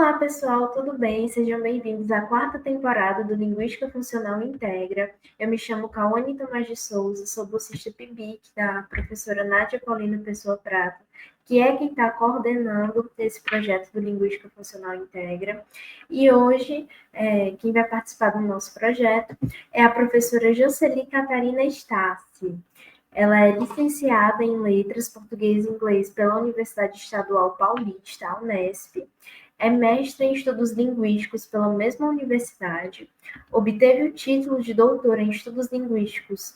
Olá, pessoal, tudo bem? Sejam bem-vindos à quarta temporada do Linguística Funcional Integra. Eu me chamo Cauane Tomás de Souza, sou bolsista PIBIC da professora Nádia Paulina Pessoa Prata, que é quem está coordenando esse projeto do Linguística Funcional Integra. E hoje, quem vai participar do nosso projeto é a professora Jocely Catarina Stassi. Ela é licenciada em Letras Português e Inglês pela Universidade Estadual Paulista, a Unesp. É mestre em Estudos Linguísticos pela mesma universidade. Obteve o título de doutora em Estudos Linguísticos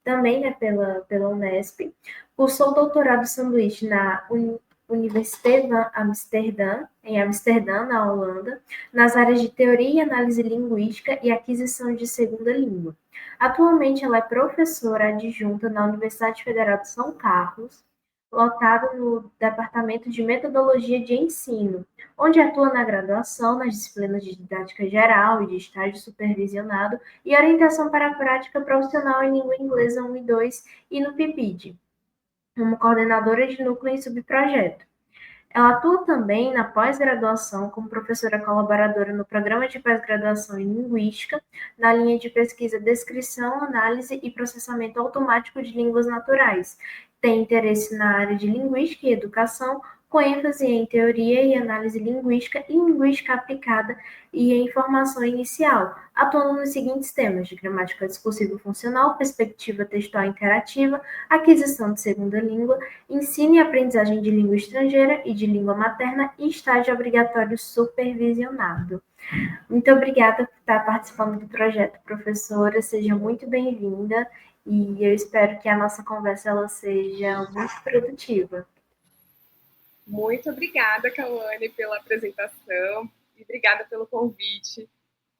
também, né, pela Unesp. Cursou doutorado sanduíche na Universiteit van Amsterdã, em Amsterdã, na Holanda, nas áreas de Teoria e Análise Linguística e Aquisição de Segunda Língua. Atualmente, ela é professora adjunta na Universidade Federal de São Carlos, lotada no Departamento de Metodologia de Ensino, onde atua na graduação, nas disciplinas de didática geral e de estágio supervisionado e orientação para a prática profissional em língua inglesa 1 e 2 e no PIBID, como coordenadora de núcleo em subprojeto. Ela atua também na pós-graduação como professora colaboradora no programa de pós-graduação em Linguística, na linha de pesquisa Descrição, Análise e Processamento Automático de Línguas Naturais. Tem interesse na área de Linguística e Educação, com ênfase em Teoria e Análise Linguística e Linguística Aplicada e em Formação Inicial, atuando nos seguintes temas de gramática discursiva funcional, perspectiva textual interativa, aquisição de segunda língua, ensino e aprendizagem de língua estrangeira e de língua materna e estágio obrigatório supervisionado. Muito obrigada por estar participando do projeto, professora. Seja muito bem-vinda e eu espero que a nossa conversa ela seja muito produtiva. Muito obrigada, Cauane, pela apresentação e obrigada pelo convite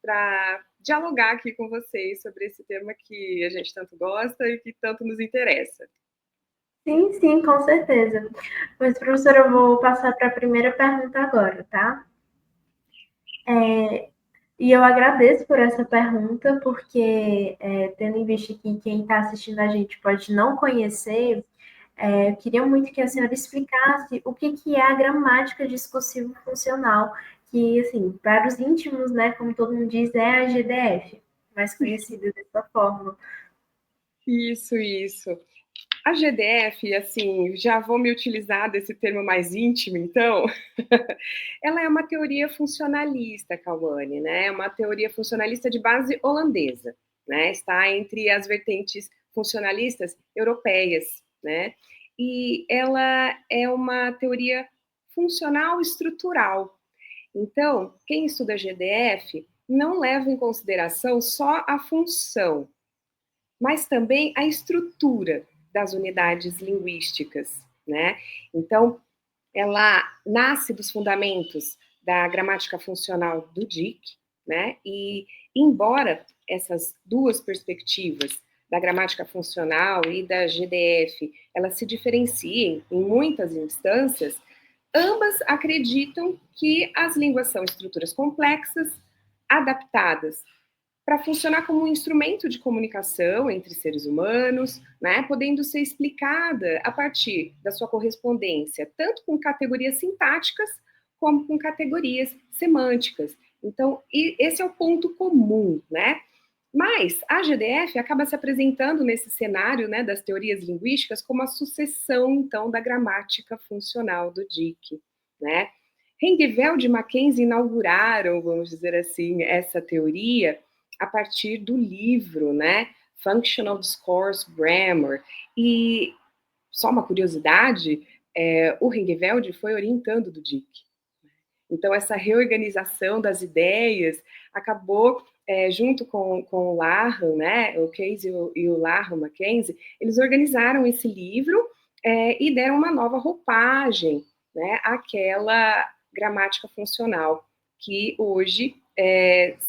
para dialogar aqui com vocês sobre esse tema que a gente tanto gosta e que tanto nos interessa. Sim, com certeza. Mas, professora, eu vou passar para a primeira pergunta agora, tá? E eu agradeço por essa pergunta, porque, tendo em vista que quem está assistindo a gente pode não conhecer, eu queria muito que a senhora explicasse o que é a gramática discursiva funcional, que, assim, para os íntimos, né, como todo mundo diz, é a GDF, mais conhecida dessa forma. Isso. A GDF, assim, já vou me utilizar desse termo mais íntimo, então, ela é uma teoria funcionalista, Cauane, né? É uma teoria funcionalista de base holandesa, né? Está entre as vertentes funcionalistas europeias, né? E ela é uma teoria funcional estrutural. Então, quem estuda GDF não leva em consideração só a função, mas também a estrutura das unidades linguísticas, né? Então, ela nasce dos fundamentos da gramática funcional do Dick, né? E embora essas duas perspectivas da gramática funcional e da GDF, elas se diferenciem em muitas instâncias, ambas acreditam que as línguas são estruturas complexas, adaptadas para funcionar como um instrumento de comunicação entre seres humanos, né, podendo ser explicada a partir da sua correspondência, tanto com categorias sintáticas, como com categorias semânticas. Então, esse é o ponto comum, né? Mas a GDF acaba se apresentando nesse cenário, né, das teorias linguísticas como a sucessão, então, da gramática funcional do Dick, né? Hengeveld e Mackenzie inauguraram, vamos dizer assim, essa teoria a partir do livro, né, Functional Discourse Grammar. E só uma curiosidade, o Hengeveld foi orientando do Dick. Então, essa reorganização das ideias acabou, junto com o Larham, né, o Casey e o Larham Mackenzie, eles organizaram esse livro e deram uma nova roupagem, né, àquela gramática funcional, que hoje,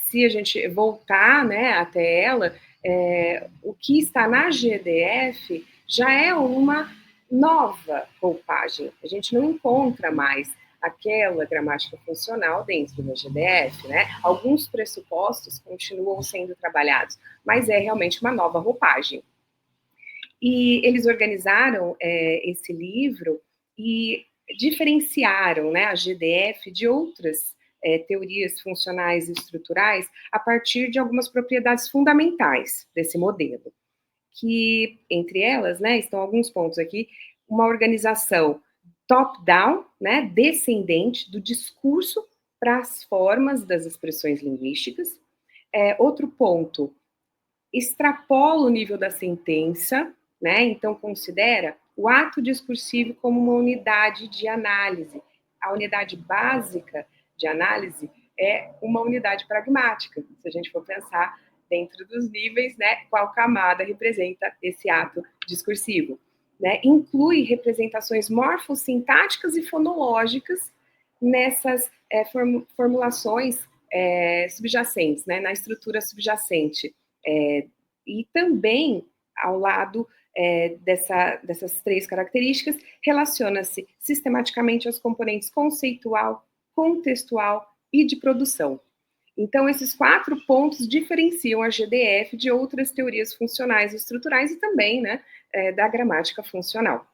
se a gente voltar, né, até ela, o que está na GDF já é uma nova roupagem. A gente não encontra mais aquela gramática funcional dentro da GDF, né? Alguns pressupostos continuam sendo trabalhados, mas é realmente uma nova roupagem. E eles organizaram esse livro e diferenciaram, né, a GDF de outras teorias funcionais e estruturais a partir de algumas propriedades fundamentais desse modelo, que, entre elas, né, estão alguns pontos aqui, uma organização top-down, né, descendente do discurso para as formas das expressões linguísticas. Outro ponto, extrapola o nível da sentença, né, então considera o ato discursivo como uma unidade de análise. A unidade básica de análise é uma unidade pragmática, se a gente for pensar dentro dos níveis, né, qual camada representa esse ato discursivo. Né? Inclui representações morfossintáticas e fonológicas nessas formulações subjacentes, né, na estrutura subjacente. E também, ao lado dessas três características, relaciona-se sistematicamente aos componentes conceitual, contextual e de produção. Então, esses 4 pontos diferenciam a GDF de outras teorias funcionais e estruturais e também, né, da gramática funcional.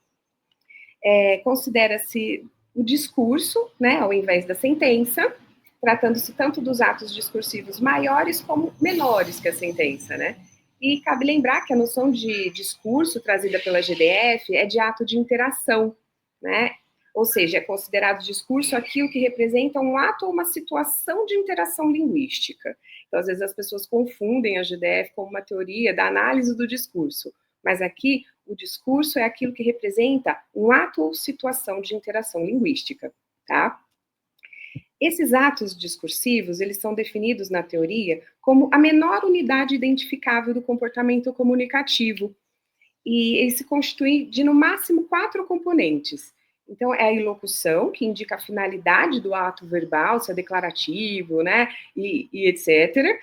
Considera-se o discurso, né, ao invés da sentença, tratando-se tanto dos atos discursivos maiores como menores que a sentença, né? E cabe lembrar que a noção de discurso trazida pela GDF é de ato de interação, né? Ou seja, é considerado discurso aquilo que representa um ato ou uma situação de interação linguística. Então, às vezes, as pessoas confundem a GDF com uma teoria da análise do discurso, mas aqui o discurso é aquilo que representa um ato ou situação de interação linguística, tá? Esses atos discursivos, eles são definidos na teoria como a menor unidade identificável do comportamento comunicativo, e ele se constitui de, no máximo, 4 componentes. Então, é a ilocução, que indica a finalidade do ato verbal, se é declarativo, né, e etc.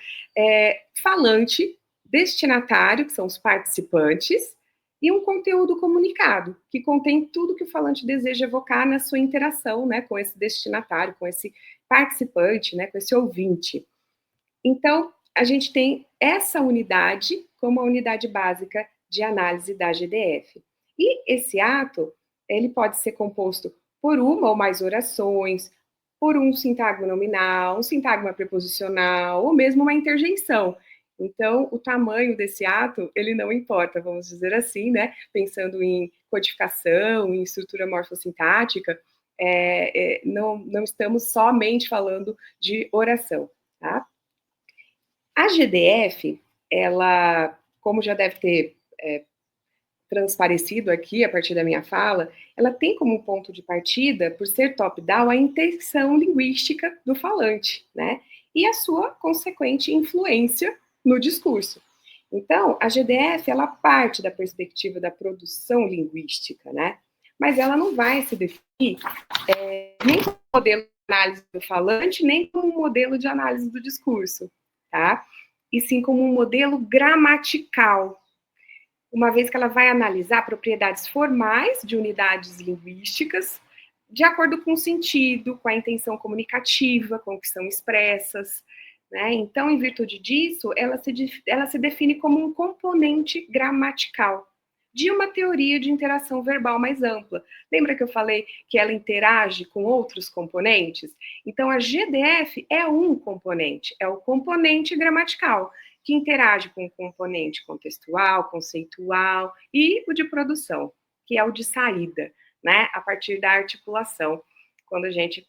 Falante, destinatário, que são os participantes, e um conteúdo comunicado, que contém tudo que o falante deseja evocar na sua interação, né, com esse destinatário, com esse participante, né, com esse ouvinte. Então, a gente tem essa unidade como a unidade básica de análise da GDF. E esse ato, ele pode ser composto por uma ou mais orações, por um sintagma nominal, um sintagma preposicional, ou mesmo uma interjeição. Então, o tamanho desse ato, ele não importa, vamos dizer assim, né? Pensando em codificação, em estrutura morfossintática, não estamos somente falando de oração, tá? A GDF, ela, como já deve ter transparecido aqui a partir da minha fala, ela tem como ponto de partida, por ser top-down, a intenção linguística do falante, né? E a sua consequente influência no discurso. Então, a GDF, ela parte da perspectiva da produção linguística, né? Mas ela não vai se definir nem como modelo de análise do falante, nem como modelo de análise do discurso, tá? E sim como um modelo gramatical, uma vez que ela vai analisar propriedades formais de unidades linguísticas de acordo com o sentido, com a intenção comunicativa, com o que são expressas, né? Então, em virtude disso, ela se define como um componente gramatical de uma teoria de interação verbal mais ampla. Lembra que eu falei que ela interage com outros componentes? Então, a GDF é um componente, é o componente gramatical, que interage com o componente contextual, conceitual e o de produção, que é o de saída, né? A partir da articulação, quando a gente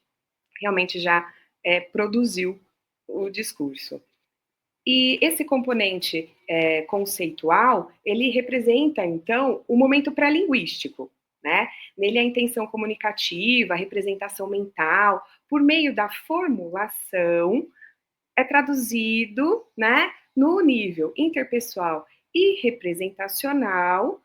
realmente já produziu o discurso. E esse componente conceitual, ele representa, então, o momento pré-linguístico, né? Nele a intenção comunicativa, a representação mental, por meio da formulação, é traduzido, né, no nível interpessoal e representacional,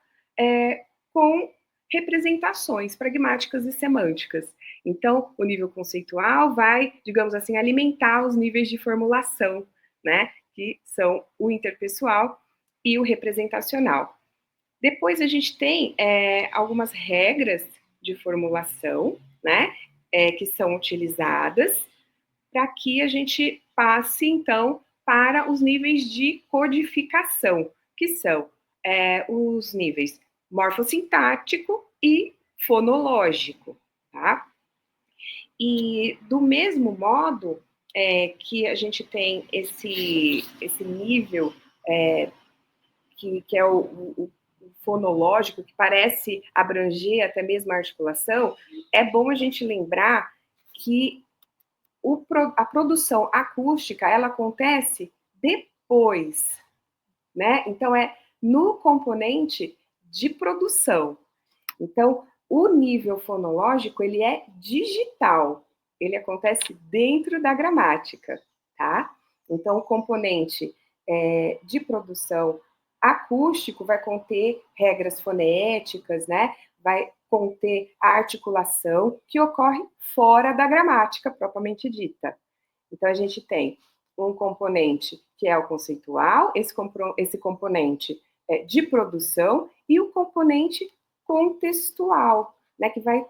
com representações pragmáticas e semânticas. Então, o nível conceitual vai, digamos assim, alimentar os níveis de formulação, né, que são o interpessoal e o representacional. Depois a gente tem algumas regras de formulação, né, que são utilizadas para que a gente passe, então, para os níveis de codificação, que são os níveis morfossintático e fonológico, tá? E do mesmo modo que a gente tem esse nível que é o fonológico, que parece abranger até mesmo a articulação, é bom a gente lembrar que a produção acústica, ela acontece depois, né? Então, é no componente de produção. Então, o nível fonológico, ele é digital, ele acontece dentro da gramática, tá? Então, o componente de produção acústico vai conter regras fonéticas, né? Vai conter a articulação que ocorre fora da gramática propriamente dita. Então, a gente tem um componente que é o conceitual, esse componente de produção e o componente contextual, né, que vai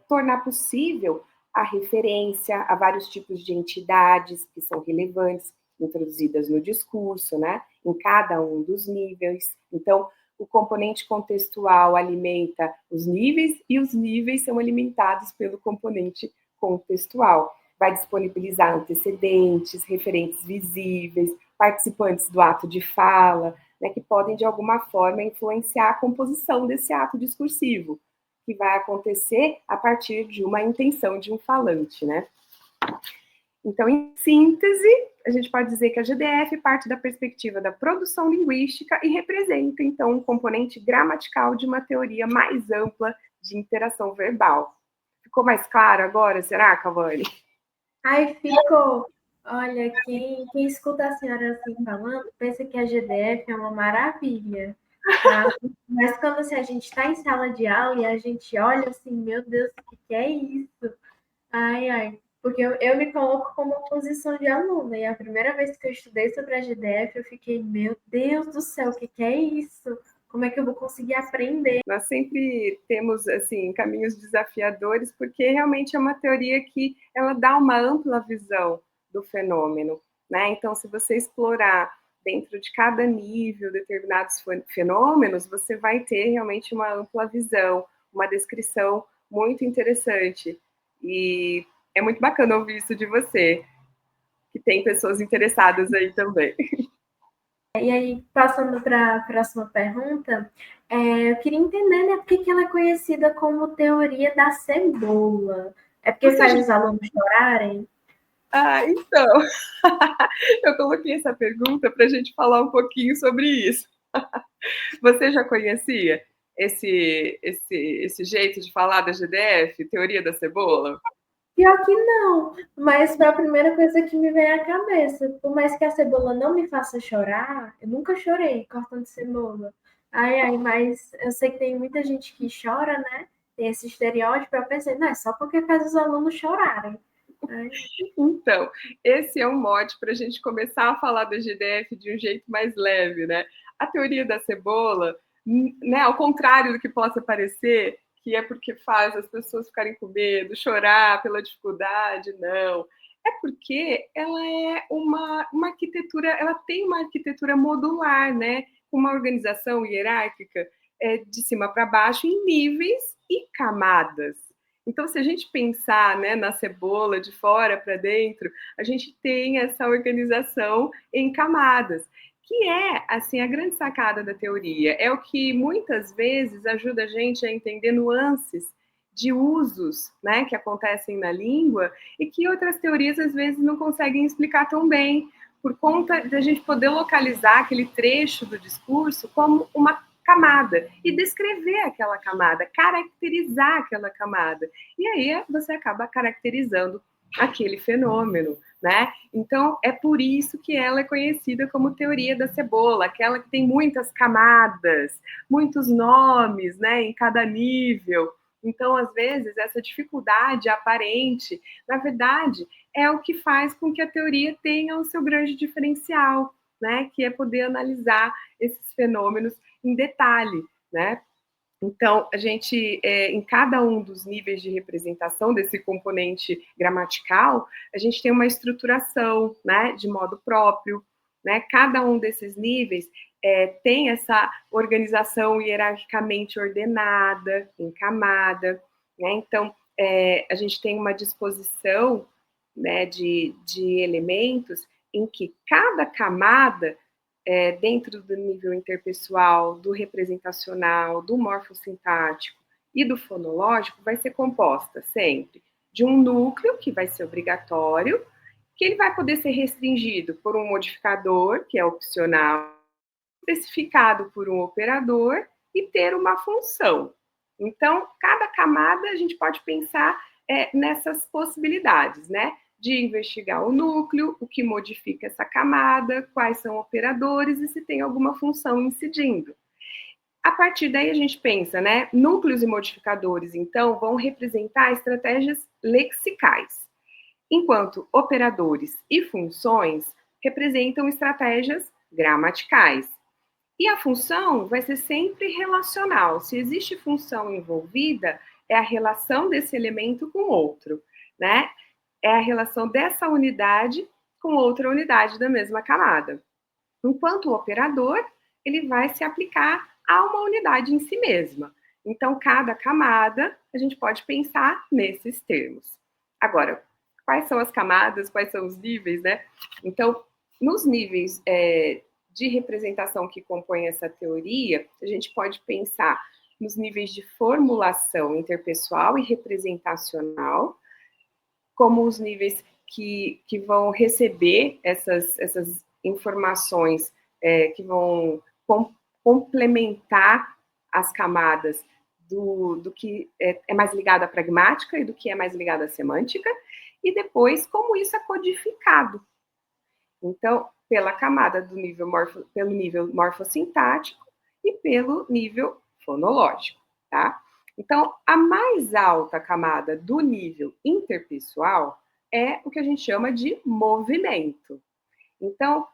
tornar possível a referência a vários tipos de entidades que são relevantes, introduzidas no discurso, né, em cada um dos níveis. Então, o componente contextual alimenta os níveis e os níveis são alimentados pelo componente contextual. Vai disponibilizar antecedentes, referentes visíveis, participantes do ato de fala, né, que podem, de alguma forma, influenciar a composição desse ato discursivo, que vai acontecer a partir de uma intenção de um falante, né? Então, em síntese, a gente pode dizer que a GDF parte da perspectiva da produção linguística e representa, então, um componente gramatical de uma teoria mais ampla de interação verbal. Ficou mais claro agora, será, Cavani? Ai, ficou. Olha, quem escuta a senhora assim falando, pensa que a GDF é uma maravilha, tá? Mas quando assim, a gente está em sala de aula e a gente olha assim, meu Deus, o que é isso? Ai, ai. Porque eu me coloco como uma posição de aluna, e a primeira vez que eu estudei sobre a GDF, eu fiquei, meu Deus do céu, o que é isso? Como é que eu vou conseguir aprender? Nós sempre temos assim caminhos desafiadores, porque realmente é uma teoria que ela dá uma ampla visão do fenômeno, né? Então, se você explorar dentro de cada nível determinados fenômenos, você vai ter realmente uma ampla visão, uma descrição muito interessante. E é muito bacana ouvir isso de você, que tem pessoas interessadas aí também. E aí, passando para a próxima pergunta, eu queria entender, né, por que ela é conhecida como teoria da cebola? É porque Você faz já... os alunos chorarem? então, eu coloquei essa pergunta para a gente falar um pouquinho sobre isso. Você já conhecia esse jeito de falar da GDF, teoria da cebola? Pior que não, mas foi a primeira coisa que me veio à cabeça. Por mais que a cebola não me faça chorar, eu nunca chorei cortando cebola. Ai, ai, mas eu sei que tem muita gente que chora, né? Tem esse estereótipo, eu pensei, não, é só porque faz os alunos chorarem. Ai. Então, esse é um mote para a gente começar a falar da GDF de um jeito mais leve, né? A teoria da cebola, né, ao contrário do que possa parecer, que é porque faz as pessoas ficarem com medo, chorar pela dificuldade, não. É porque ela é uma arquitetura, ela tem uma arquitetura modular, né? Uma organização hierárquica de cima para baixo em níveis e camadas. Então, se a gente pensar, né, na cebola de fora para dentro, a gente tem essa organização em camadas, que é assim a grande sacada da teoria. É o que muitas vezes ajuda a gente a entender nuances de usos, né, que acontecem na língua e que outras teorias às vezes não conseguem explicar tão bem, por conta de a gente poder localizar aquele trecho do discurso como uma camada e descrever aquela camada, caracterizar aquela camada. E aí você acaba caracterizando aquele fenômeno, né? Então é por isso que ela é conhecida como teoria da cebola, aquela que tem muitas camadas, muitos nomes, né, em cada nível. Então, às vezes, essa dificuldade aparente, na verdade, é o que faz com que a teoria tenha o seu grande diferencial, né? Que é poder analisar esses fenômenos em detalhe, né? Então, a gente, em cada um dos níveis de representação desse componente gramatical, a gente tem uma estruturação, né, de modo próprio, né? Cada um desses níveis tem essa organização hierarquicamente ordenada, em camada, né? Então, a gente tem uma disposição, né, de elementos em que cada camada, dentro do nível interpessoal, do representacional, do morfossintático e do fonológico, vai ser composta sempre de um núcleo, que vai ser obrigatório, que ele vai poder ser restringido por um modificador, que é opcional, especificado por um operador e ter uma função. Então, cada camada a gente pode pensar nessas possibilidades, né? De investigar o núcleo, o que modifica essa camada, quais são operadores e se tem alguma função incidindo. A partir daí a gente pensa, né? Núcleos e modificadores, então, vão representar estratégias lexicais, enquanto operadores e funções representam estratégias gramaticais. E a função vai ser sempre relacional. Se existe função envolvida, é a relação desse elemento com outro, né? É a relação dessa unidade com outra unidade da mesma camada. Enquanto o operador, ele vai se aplicar a uma unidade em si mesma. Então, cada camada, a gente pode pensar nesses termos. Agora, quais são as camadas, quais são os níveis, né? Então, nos níveis de representação que compõem essa teoria, a gente pode pensar nos níveis de formulação interpessoal e representacional, como os níveis que vão receber essas informações que vão complementar as camadas do que é mais ligado à pragmática e do que é mais ligado à semântica, e depois como isso é codificado. Então, pela camada do nível pelo nível morfossintático e pelo nível fonológico, tá? Então, a mais alta camada do nível interpessoal é o que a gente chama de movimento. Então,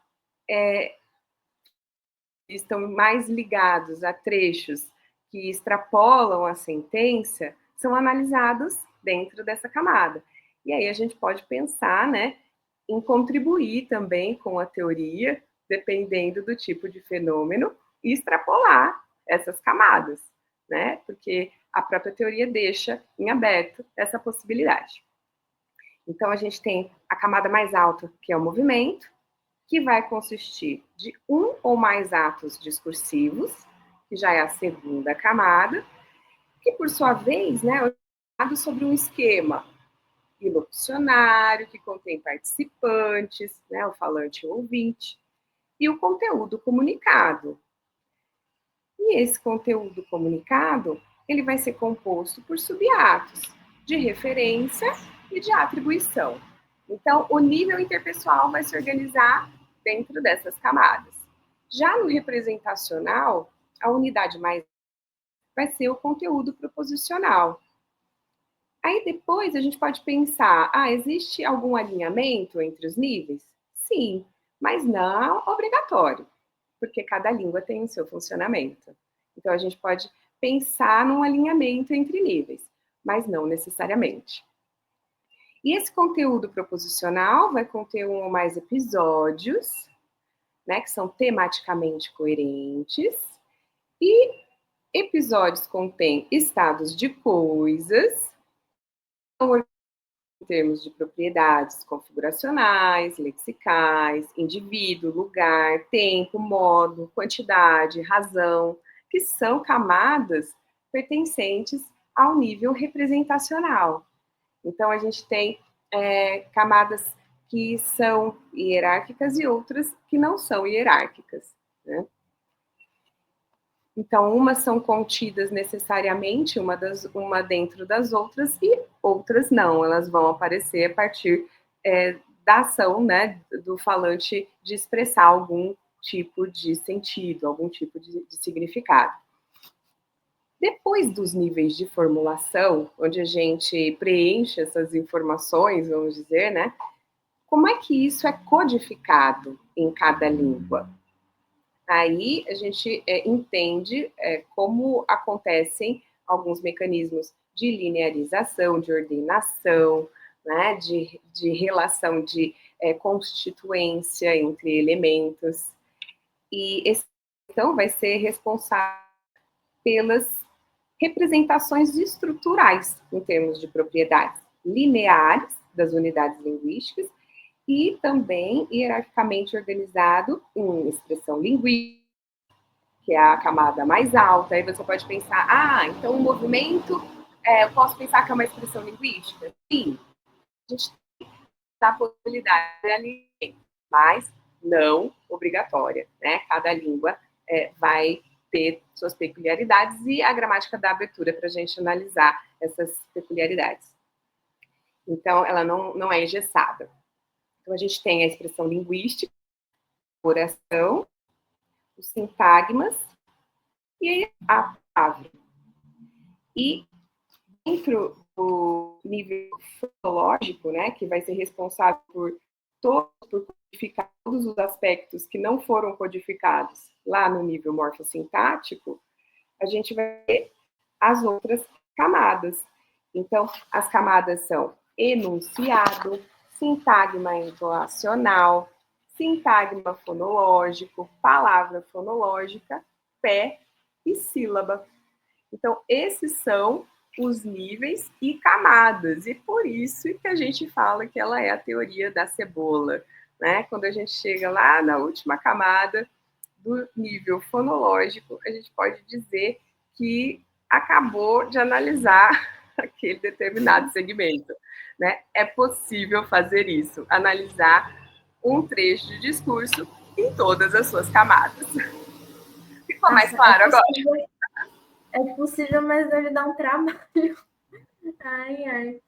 estão mais ligados a trechos que extrapolam a sentença, são analisados dentro dessa camada. E aí a gente pode pensar, né, em contribuir também com a teoria, dependendo do tipo de fenômeno, e extrapolar essas camadas, né? Porque a própria teoria deixa em aberto essa possibilidade. Então, a gente tem a camada mais alta, que é o movimento, que vai consistir de um ou mais atos discursivos, que já é a segunda camada, que, por sua vez, né, é orientado sobre um esquema ilocucionário, que contém participantes, né, o falante e o ouvinte, e o conteúdo comunicado. E esse conteúdo comunicado, ele vai ser composto por subatos de referência e de atribuição. Então, o nível interpessoal vai se organizar dentro dessas camadas. Já no representacional, a unidade mais vai ser o conteúdo proposicional. Aí depois a gente pode pensar, existe algum alinhamento entre os níveis? Sim, mas não obrigatório, porque cada língua tem o seu funcionamento. Então a gente pode pensar num alinhamento entre níveis, mas não necessariamente. E esse conteúdo proposicional vai conter um ou mais episódios, né, que são tematicamente coerentes, e episódios contêm estados de coisas, em termos de propriedades configuracionais, lexicais, indivíduo, lugar, tempo, modo, quantidade, razão, que são camadas pertencentes ao nível representacional. Então, a gente tem camadas que são hierárquicas e outras que não são hierárquicas, né? Então, umas são contidas necessariamente, uma dentro das outras, e outras não, elas vão aparecer a partir da ação, né, do falante de expressar algum tipo de sentido, algum tipo de significado. Depois dos níveis de formulação, onde a gente preenche essas informações, vamos dizer, né, como é que isso é codificado em cada língua? Aí a gente entende como acontecem alguns mecanismos de linearização, de ordenação, né, de relação de constituência entre elementos. E esse, então, vai ser responsável pelas representações estruturais em termos de propriedades lineares das unidades linguísticas e também hierarquicamente organizado em expressão linguística, que é a camada mais alta. Aí você pode pensar, então o movimento, eu posso pensar que é uma expressão linguística? Sim, a gente tem a possibilidade ali, mas não obrigatória, né? Cada língua vai ter suas peculiaridades e a gramática dá abertura para a gente analisar essas peculiaridades. Então, ela não é engessada. Então, a gente tem a expressão linguística, a oração, os sintagmas e a palavra. E dentro do nível fonológico, né, que vai ser responsável por codificar todos os aspectos que não foram codificados lá no nível morfossintático, a gente vai ter as outras camadas. Então, as camadas são enunciado, sintagma entoacional, sintagma fonológico, palavra fonológica, pé e sílaba. Então, esses são os níveis e camadas, e por isso que a gente fala que ela é a teoria da cebola, né? Quando a gente chega lá na última camada do nível fonológico, a gente pode dizer que acabou de analisar aquele determinado segmento, né? É possível fazer isso, analisar um trecho de discurso em todas as suas camadas. Ficou mais claro agora? É possível, mas deve dar um trabalho. Ai, ai.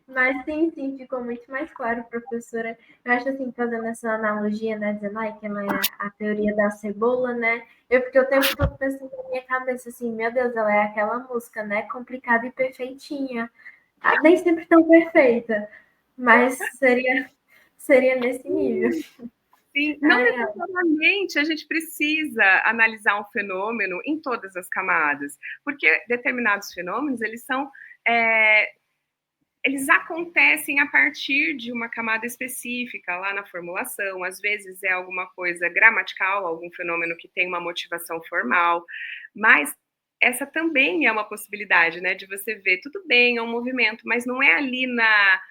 Mas sim, ficou muito mais claro, professora. Eu acho assim, fazendo essa analogia, né, dizendo que ela é a teoria da cebola, né? Eu fiquei o tempo todo pensando na minha cabeça assim, meu Deus, ela é aquela música, né? Complicada e perfeitinha. Nem sempre tão perfeita, mas seria nesse nível. Sim, não necessariamente a gente precisa analisar um fenômeno em todas as camadas, porque determinados fenômenos, eles acontecem a partir de uma camada específica lá na formulação, às vezes é alguma coisa gramatical, algum fenômeno que tem uma motivação formal, mas essa também é uma possibilidade, né, de você ver, tudo bem, é um movimento, mas não é ali na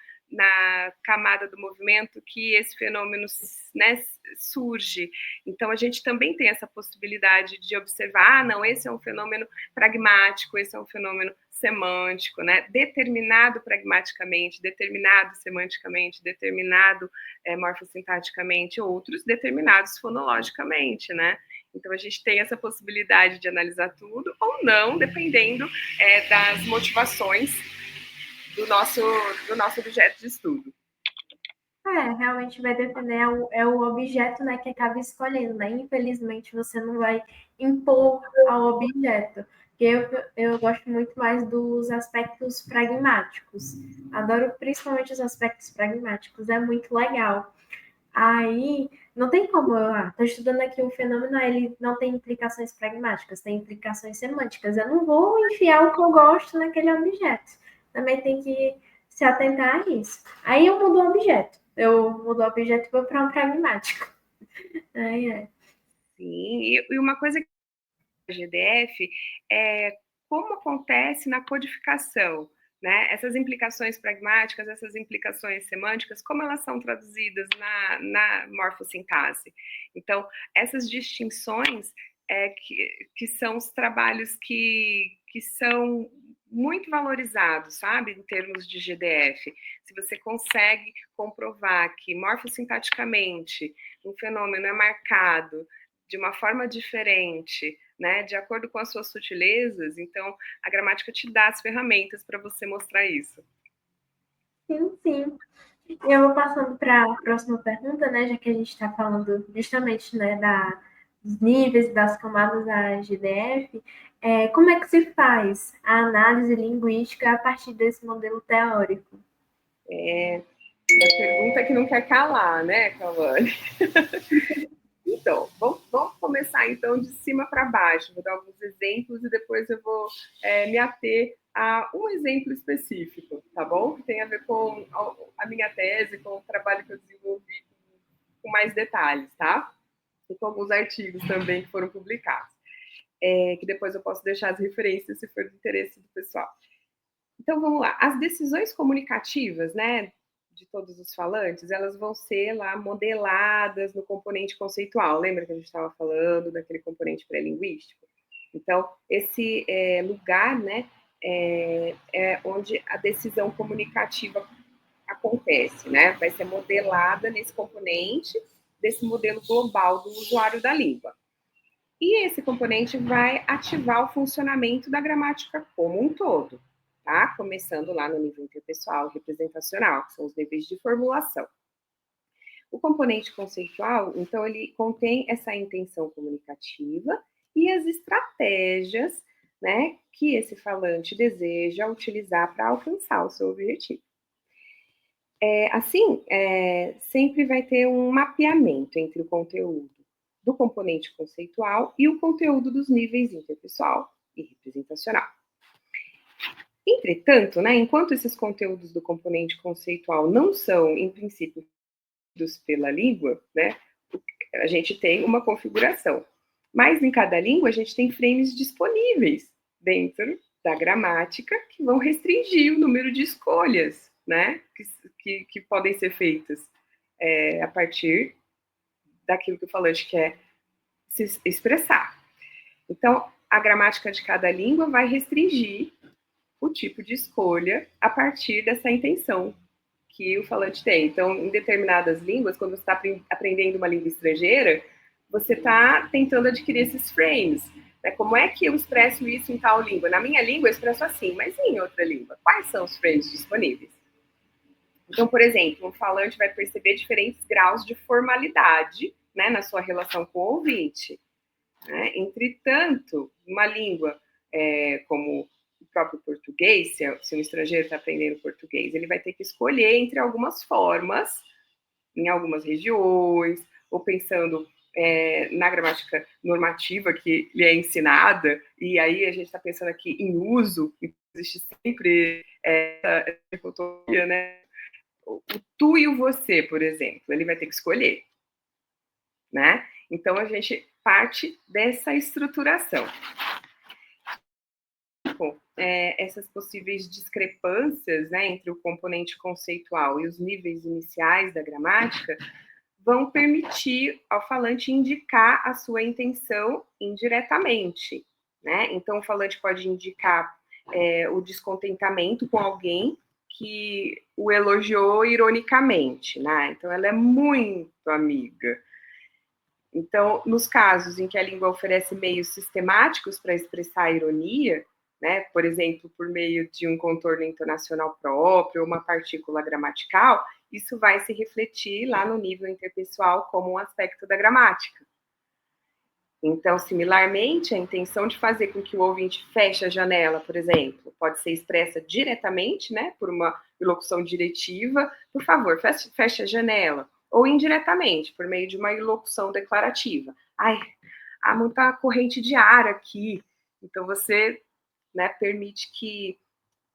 camada do movimento que esse fenômeno, né, surge. Então, a gente também tem essa possibilidade de observar, não, esse é um fenômeno pragmático, esse é um fenômeno semântico, né, determinado pragmaticamente, determinado semanticamente, determinado morfossintaticamente, outros determinados fonologicamente, né. Então, a gente tem essa possibilidade de analisar tudo ou não, dependendo das motivações do nosso objeto de estudo. Realmente vai depender, é o objeto, né, que acaba escolhendo, né? Infelizmente, você não vai impor ao objeto. Eu gosto muito mais dos aspectos pragmáticos. Adoro principalmente os aspectos pragmáticos, é muito legal. Aí, não tem como tô estudando aqui um fenômeno, ele não tem implicações pragmáticas, tem implicações semânticas. Eu não vou enfiar o que eu gosto naquele objeto. Também tem que se atentar a isso. Aí eu mudo o objeto. Eu mudo o objeto e vou para um pragmático. Sim, e uma coisa que a GDF é como acontece na codificação, né? Essas implicações pragmáticas, essas implicações semânticas, como elas são traduzidas na morfossintase. Então, essas distinções que são os trabalhos que são muito valorizados, sabe, em termos de GDF. Se você consegue comprovar que morfossintaticamente um fenômeno é marcado de uma forma diferente, né, de acordo com as suas sutilezas, então a gramática te dá as ferramentas para você mostrar isso. Sim. Eu vou passando para a próxima pergunta, né, já que a gente está falando justamente, né, dos níveis das camadas da GDF. Como é que se faz a análise linguística a partir desse modelo teórico? É a pergunta que não quer calar, né, Cauane? Então, vamos começar então de cima para baixo. Vou dar alguns exemplos e depois eu vou me ater a um exemplo específico, tá bom? Que tem a ver com a minha tese, com o trabalho que eu desenvolvi com mais detalhes, tá? E com alguns artigos também que foram publicados. que depois eu posso deixar as referências se for do interesse do pessoal. Então, vamos lá. As decisões comunicativas, né, de todos os falantes, elas vão ser lá modeladas no componente conceitual. Lembra que a gente estava falando daquele componente pré-linguístico? Então, esse lugar, né, é onde a decisão comunicativa acontece, né? Vai ser modelada nesse componente desse modelo global do usuário da língua. E esse componente vai ativar o funcionamento da gramática como um todo, tá? Começando lá no nível interpessoal e representacional, que são os níveis de formulação. O componente conceitual, então, ele contém essa intenção comunicativa e as estratégias, né, que esse falante deseja utilizar para alcançar o seu objetivo. Assim, sempre vai ter um mapeamento entre o conteúdo do componente conceitual e o conteúdo dos níveis interpessoal e representacional. Entretanto, né, enquanto esses conteúdos do componente conceitual não são, em princípio, pela língua, né, a gente tem uma configuração. Mas em cada língua a gente tem frames disponíveis dentro da gramática que vão restringir o número de escolhas, né, que podem ser feitas a partir daquilo que o falante quer se expressar. Então, a gramática de cada língua vai restringir o tipo de escolha a partir dessa intenção que o falante tem. Então, em determinadas línguas, quando você está aprendendo uma língua estrangeira, você está tentando adquirir esses frames. Né? Como é que eu expresso isso em tal língua? Na minha língua eu expresso assim, mas em outra língua? Quais são os frames disponíveis? Então, por exemplo, um falante vai perceber diferentes graus de formalidade, né, na sua relação com o ouvinte. Né? Entretanto, uma língua como o próprio português, se um estrangeiro está aprendendo português, ele vai ter que escolher entre algumas formas, em algumas regiões, ou pensando na gramática normativa que lhe é ensinada, e aí a gente está pensando aqui em uso, existe sempre essa dicotomia, né? O tu e o você, por exemplo, ele vai ter que escolher, né? Então a gente parte dessa estruturação. Essas possíveis discrepâncias, né, entre o componente conceitual e os níveis iniciais da gramática vão permitir ao falante indicar a sua intenção indiretamente, né? Então o falante pode indicar o descontentamento com alguém que o elogiou ironicamente, né? Então ela é muito amiga. Então, nos casos em que a língua oferece meios sistemáticos para expressar a ironia, né, por exemplo, por meio de um contorno entonacional próprio ou uma partícula gramatical, isso vai se refletir lá no nível interpessoal como um aspecto da gramática. Então, similarmente, a intenção de fazer com que o ouvinte feche a janela, por exemplo, pode ser expressa diretamente, né, por uma ilocução diretiva, por favor, feche a janela, ou indiretamente, por meio de uma ilocução declarativa. Ai, há muita corrente de ar aqui, então você, né, permite que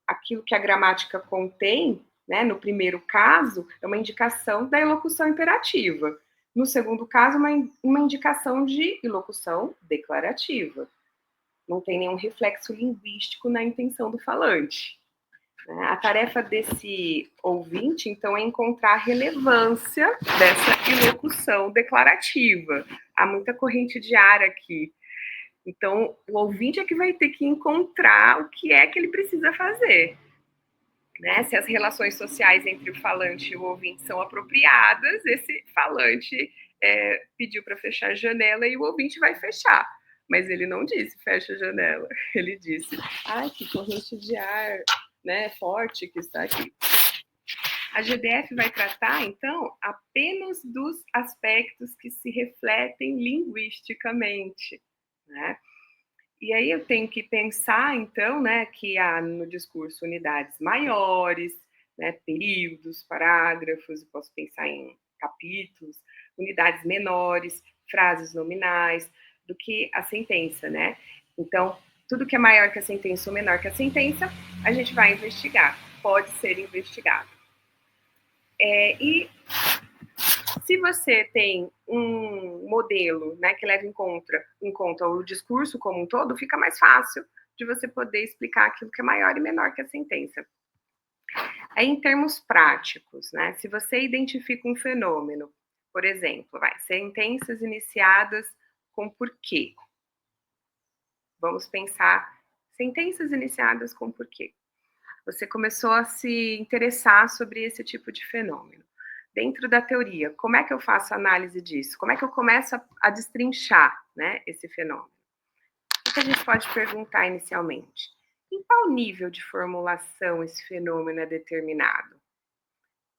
aquilo que a gramática contém, né, no primeiro caso, é uma indicação da ilocução imperativa. No segundo caso, uma indicação de ilocução declarativa. Não tem nenhum reflexo linguístico na intenção do falante. A tarefa desse ouvinte, então, é encontrar a relevância dessa ilocução declarativa. Há muita corrente de ar aqui. Então, o ouvinte é que vai ter que encontrar o que é que ele precisa fazer. Né? Se as relações sociais entre o falante e o ouvinte são apropriadas, esse falante pediu para fechar a janela e o ouvinte vai fechar. Mas ele não disse fecha a janela. Ele disse, ai, que corrente de ar, né, forte que está aqui. A GDF vai tratar, então, apenas dos aspectos que se refletem linguisticamente, né? E aí eu tenho que pensar, então, né, que há no discurso unidades maiores, né, períodos, parágrafos, eu posso pensar em capítulos, unidades menores, frases nominais, do que a sentença, né? Então, tudo que é maior que a sentença ou menor que a sentença, a gente vai investigar, pode ser investigado. E se você tem um modelo, né, que leva em conta o discurso como um todo, fica mais fácil de você poder explicar aquilo que é maior e menor que a sentença. Aí, em termos práticos, né, se você identifica um fenômeno, por exemplo, sentenças iniciadas com porquê. Vamos pensar sentenças iniciadas com porquê. Você começou a se interessar sobre esse tipo de fenômeno. Dentro da teoria, como é que eu faço a análise disso? Como é que eu começo a destrinchar, né, esse fenômeno? O que a gente pode perguntar inicialmente? Em qual nível de formulação esse fenômeno é determinado?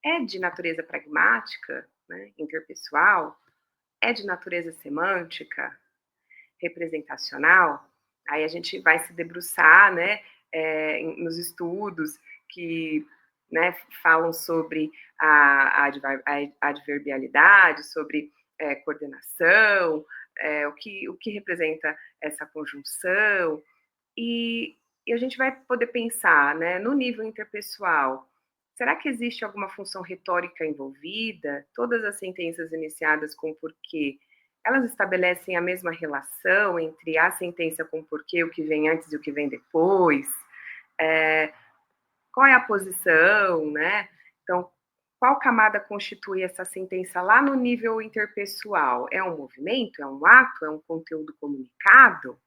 É de natureza pragmática, né, interpessoal? É de natureza semântica, representacional? Aí a gente vai se debruçar, né, nos estudos que, né, falam sobre a adverbialidade, sobre coordenação, o que representa essa conjunção, e a gente vai poder pensar, né, no nível interpessoal, será que existe alguma função retórica envolvida? Todas as sentenças iniciadas com porquê, elas estabelecem a mesma relação entre a sentença com porquê, o que vem antes e o que vem depois? Qual é a posição, né? Então, qual camada constitui essa sentença lá no nível interpessoal? É um movimento? É um ato? É um conteúdo comunicado?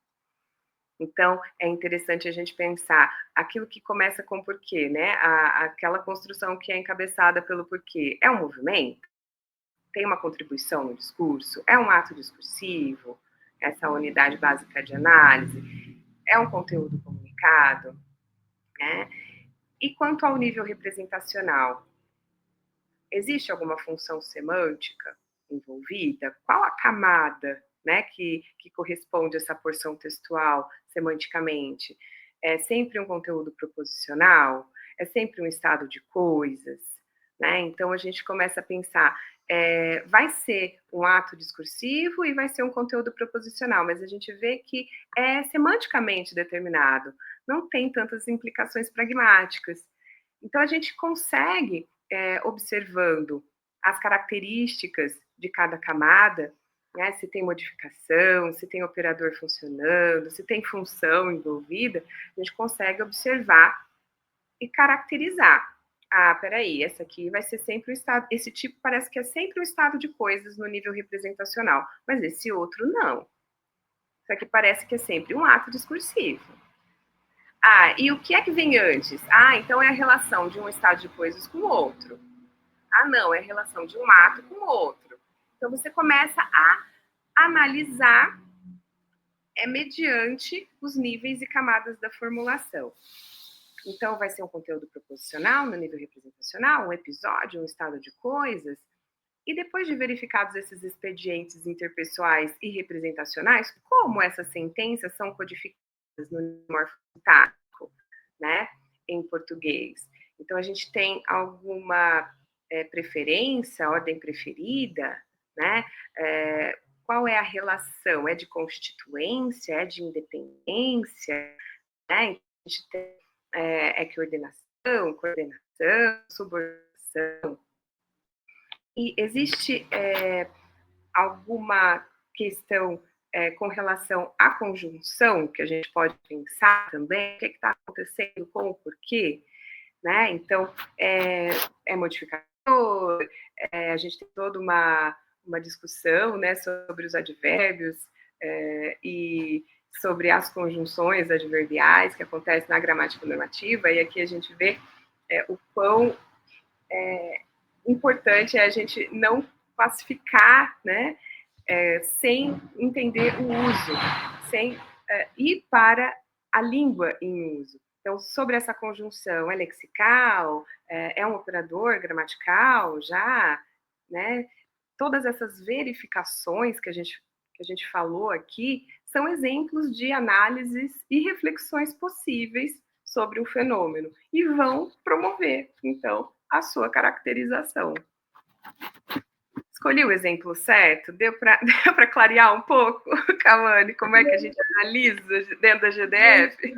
Então, é interessante a gente pensar aquilo que começa com porquê, né? Aquela construção que é encabeçada pelo porquê. É um movimento? Tem uma contribuição no discurso? É um ato discursivo? Essa unidade básica de análise? É um conteúdo comunicado? Né? E quanto ao nível representacional? Existe alguma função semântica envolvida? Qual a camada, né, que corresponde a essa porção textual semanticamente? É sempre um conteúdo proposicional? É sempre um estado de coisas? Né? Então a gente começa a pensar, vai ser um ato discursivo e vai ser um conteúdo proposicional, mas a gente vê que é semanticamente determinado, não tem tantas implicações pragmáticas. Então a gente consegue, observando as características de cada camada, né, se tem modificação, se tem operador funcionando, se tem função envolvida, a gente consegue observar e caracterizar. Ah, peraí, essa aqui vai ser sempre o estado, esse tipo parece que é sempre um estado de coisas no nível representacional, mas esse outro não. Isso aqui parece que é sempre um ato discursivo. Ah, e o que é que vem antes? Ah, então é a relação de um estado de coisas com o outro. Ah, não, é a relação de um ato com o outro. Então você começa a analisar mediante os níveis e camadas da formulação. Então vai ser um conteúdo proposicional no nível representacional, um episódio, um estado de coisas, e depois de verificados esses expedientes interpessoais e representacionais, como essas sentenças são codificadas no morfosintático, né, em português. Então a gente tem alguma preferência, ordem preferida, né? Qual é a relação? É de constituência? É de independência? Né? A gente tem que ordenação, coordenação, subordinação. E existe alguma questão com relação à conjunção que a gente pode pensar também? O que está acontecendo com o porquê? Né? Então, é modificador, a gente tem toda uma discussão, né, sobre os advérbios e sobre as conjunções adverbiais que acontecem na gramática normativa, e aqui a gente vê o quão importante é a gente não classificar, né, sem entender o uso, sem ir para a língua em uso. Então, sobre essa conjunção, é lexical, é um operador gramatical já, né? Todas essas verificações que a gente falou aqui são exemplos de análises e reflexões possíveis sobre o fenômeno e vão promover, então, a sua caracterização. Escolhi o exemplo certo? Deu para clarear um pouco, Cauane, como é que a gente analisa dentro da GDF?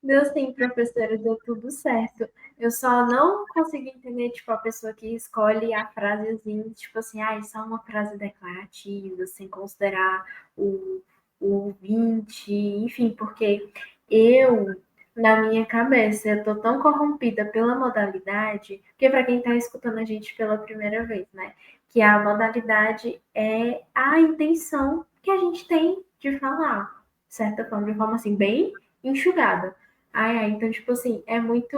Deu sim, professora, deu tudo certo. Eu só não consegui entender, tipo, a pessoa que escolhe a frasezinha, tipo assim, ah, isso é uma frase declarativa, sem considerar o, o ouvinte, enfim, porque eu, na minha cabeça, eu tô tão corrompida pela modalidade, porque para quem tá escutando a gente pela primeira vez, né, que a modalidade é a intenção que a gente tem de falar, de certa forma, de forma assim, bem enxugada. Ai, ai, então, tipo assim, é muito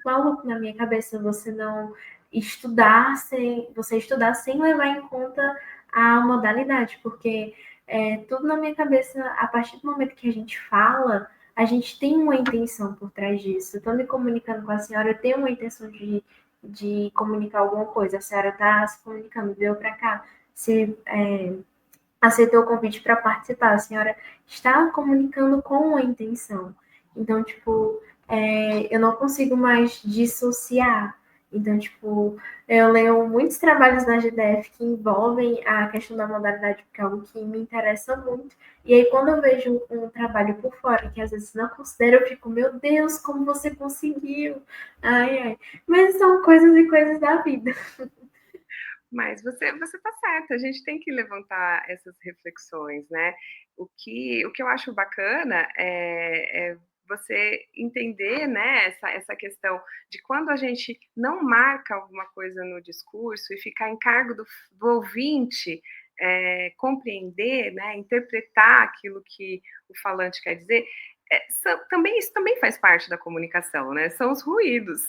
maluco na minha cabeça você não estudar sem levar em conta a modalidade, porque tudo na minha cabeça, a partir do momento que a gente fala, a gente tem uma intenção por trás disso. Eu tô me comunicando com a senhora, eu tenho uma intenção de comunicar alguma coisa. A senhora tá se comunicando, veio para cá, se aceitou o convite para participar. A senhora está comunicando com uma intenção. Então, tipo, eu não consigo mais dissociar. Então, tipo, eu leio muitos trabalhos na GDF que envolvem a questão da modalidade, porque é algo que me interessa muito. E aí, quando eu vejo um trabalho por fora, que às vezes não considero, eu fico, meu Deus, como você conseguiu? Ai, ai. Mas são coisas e coisas da vida. Mas você está certa, a gente tem que levantar essas reflexões, né? O que eu acho bacana é você entender, né, essa questão de quando a gente não marca alguma coisa no discurso e ficar em cargo do ouvinte compreender, né, interpretar aquilo que o falante quer dizer, isso também faz parte da comunicação, né? São os ruídos.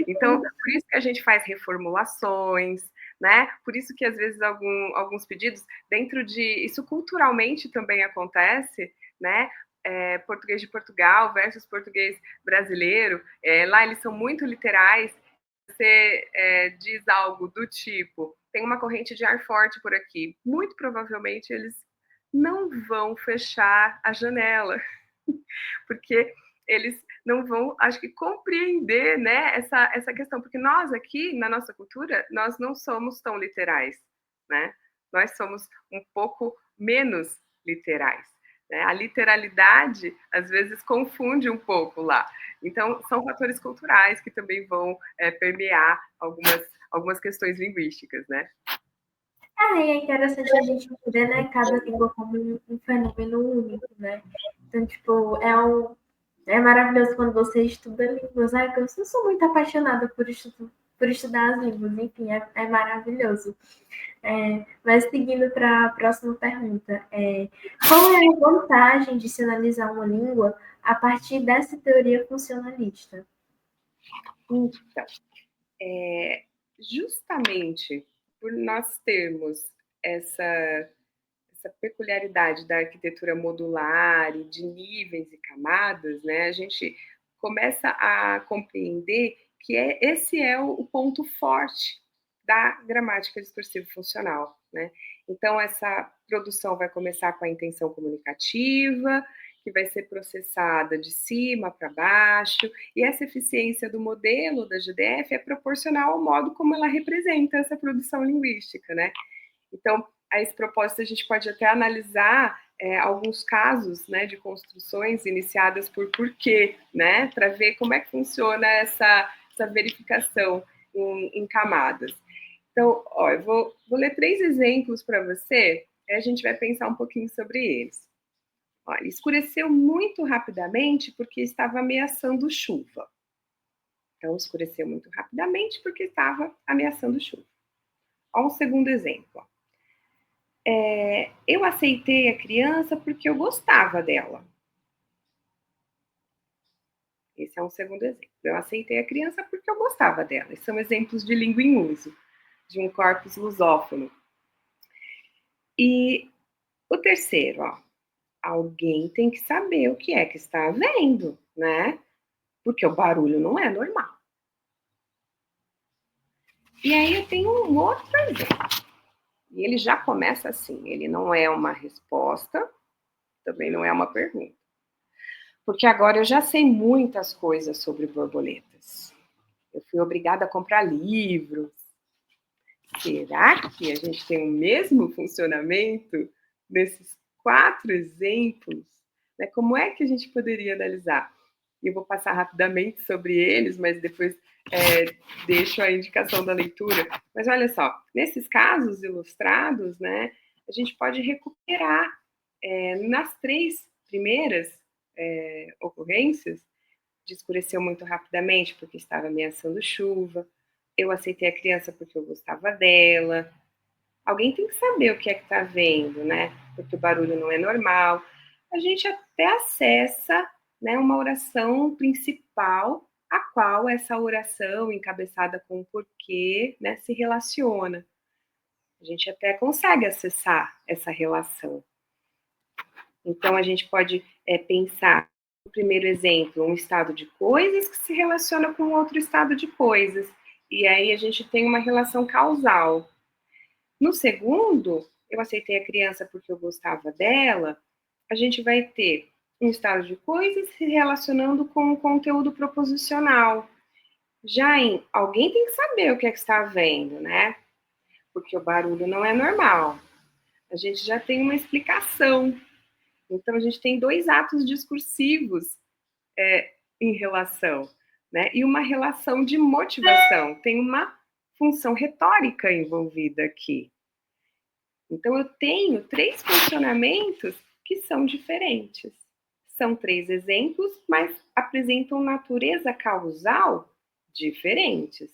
Então, por isso que a gente faz reformulações, né? Por isso que às vezes alguns pedidos, dentro de isso culturalmente também acontece, né? Português de Portugal versus português brasileiro, lá eles são muito literais. Você diz algo do tipo, tem uma corrente de ar forte por aqui, muito provavelmente eles não vão fechar a janela, porque eles não vão, acho que, compreender, né, essa questão, porque nós aqui, na nossa cultura, nós não somos tão literais, né? Nós somos um pouco menos literais. Né? A literalidade, às vezes, confunde um pouco lá. Então, são fatores culturais que também vão permear algumas questões linguísticas, né? E é interessante a gente entender, né, cada língua como um fenômeno único, né? Então, tipo, é maravilhoso quando você estuda línguas, né? Eu sou muito apaixonada por estudar as línguas, enfim, é maravilhoso. Mas seguindo para a próxima pergunta, qual é a vantagem de se analisar uma língua a partir dessa teoria funcionalista? Então, justamente por nós termos essa peculiaridade da arquitetura modular e de níveis e camadas, né, a gente começa a compreender que esse é o ponto forte da gramática discursiva funcional, né? Então, essa produção vai começar com a intenção comunicativa, que vai ser processada de cima para baixo, e essa eficiência do modelo da GDF é proporcional ao modo como ela representa essa produção linguística, né? Então, a esse propósito, a gente pode até analisar alguns casos, né, de construções iniciadas por porquê, né, para ver como é que funciona essa verificação em camadas. Então, ó, eu vou ler 3 exemplos para você, e a gente vai pensar um pouquinho sobre eles. Olha, escureceu muito rapidamente porque estava ameaçando chuva. Então, escureceu muito rapidamente porque estava ameaçando chuva. Olha um segundo exemplo. Eu aceitei a criança porque eu gostava dela. Esse é um segundo exemplo. Eu aceitei a criança porque eu gostava dela. Esses são exemplos de língua em uso, de um corpus lusófono. E o terceiro, ó, alguém tem que saber o que é que está havendo, né? Porque o barulho não é normal. E aí eu tenho um outro exemplo. E ele já começa assim, ele não é uma resposta, também não é uma pergunta. Porque agora eu já sei muitas coisas sobre borboletas. Eu fui obrigada a comprar livros. Será que a gente tem o mesmo funcionamento nesses 4 exemplos? Como é que a gente poderia analisar? e eu vou passar rapidamente sobre eles, mas depois deixo a indicação da leitura. Mas olha só, nesses casos ilustrados, né, a gente pode recuperar nas 3 primeiras ocorrências, de escureceu muito rapidamente porque estava ameaçando chuva, eu aceitei a criança porque eu gostava dela. Alguém tem que saber o que é que está vendo, né? Porque o barulho não é normal. A gente até acessa, né, uma oração principal, a qual essa oração, encabeçada com o porquê, né, se relaciona. A gente até consegue acessar essa relação. Então, a gente pode pensar, no primeiro exemplo, um estado de coisas que se relaciona com outro estado de coisas. E aí a gente tem uma relação causal. No segundo, eu aceitei a criança porque eu gostava dela, a gente vai ter um estado de coisas se relacionando com o conteúdo proposicional. Já em alguém tem que saber o que é que está vendo, né? Porque o barulho não é normal. A gente já tem uma explicação. Então, a gente tem 2 atos discursivos em relação, né? E uma relação de motivação. Tem uma função retórica envolvida aqui. Então, eu tenho 3 funcionamentos que são diferentes. São 3 exemplos, mas apresentam natureza causal diferentes.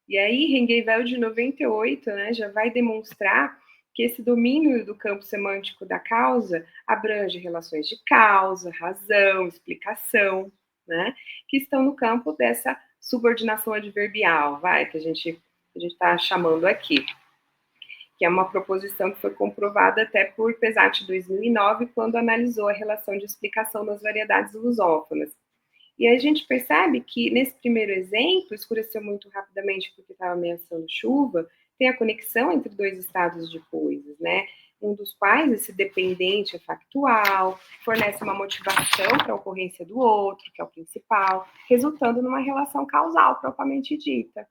E aí, Hengeveld, de 98, né, já vai demonstrar que esse domínio do campo semântico da causa abrange relações de causa, razão, explicação, né, que estão no campo dessa subordinação adverbial, que a gente está chamando aqui, que é uma proposição que foi comprovada até por Pesat 2009, quando analisou a relação de explicação das variedades lusófonas. E aí a gente percebe que, nesse primeiro exemplo, escureceu muito rapidamente porque estava ameaçando chuva, tem a conexão entre 2 estados de coisas, né? Um dos quais, esse dependente é factual, fornece uma motivação para a ocorrência do outro, que é o principal, resultando numa relação causal propriamente dita.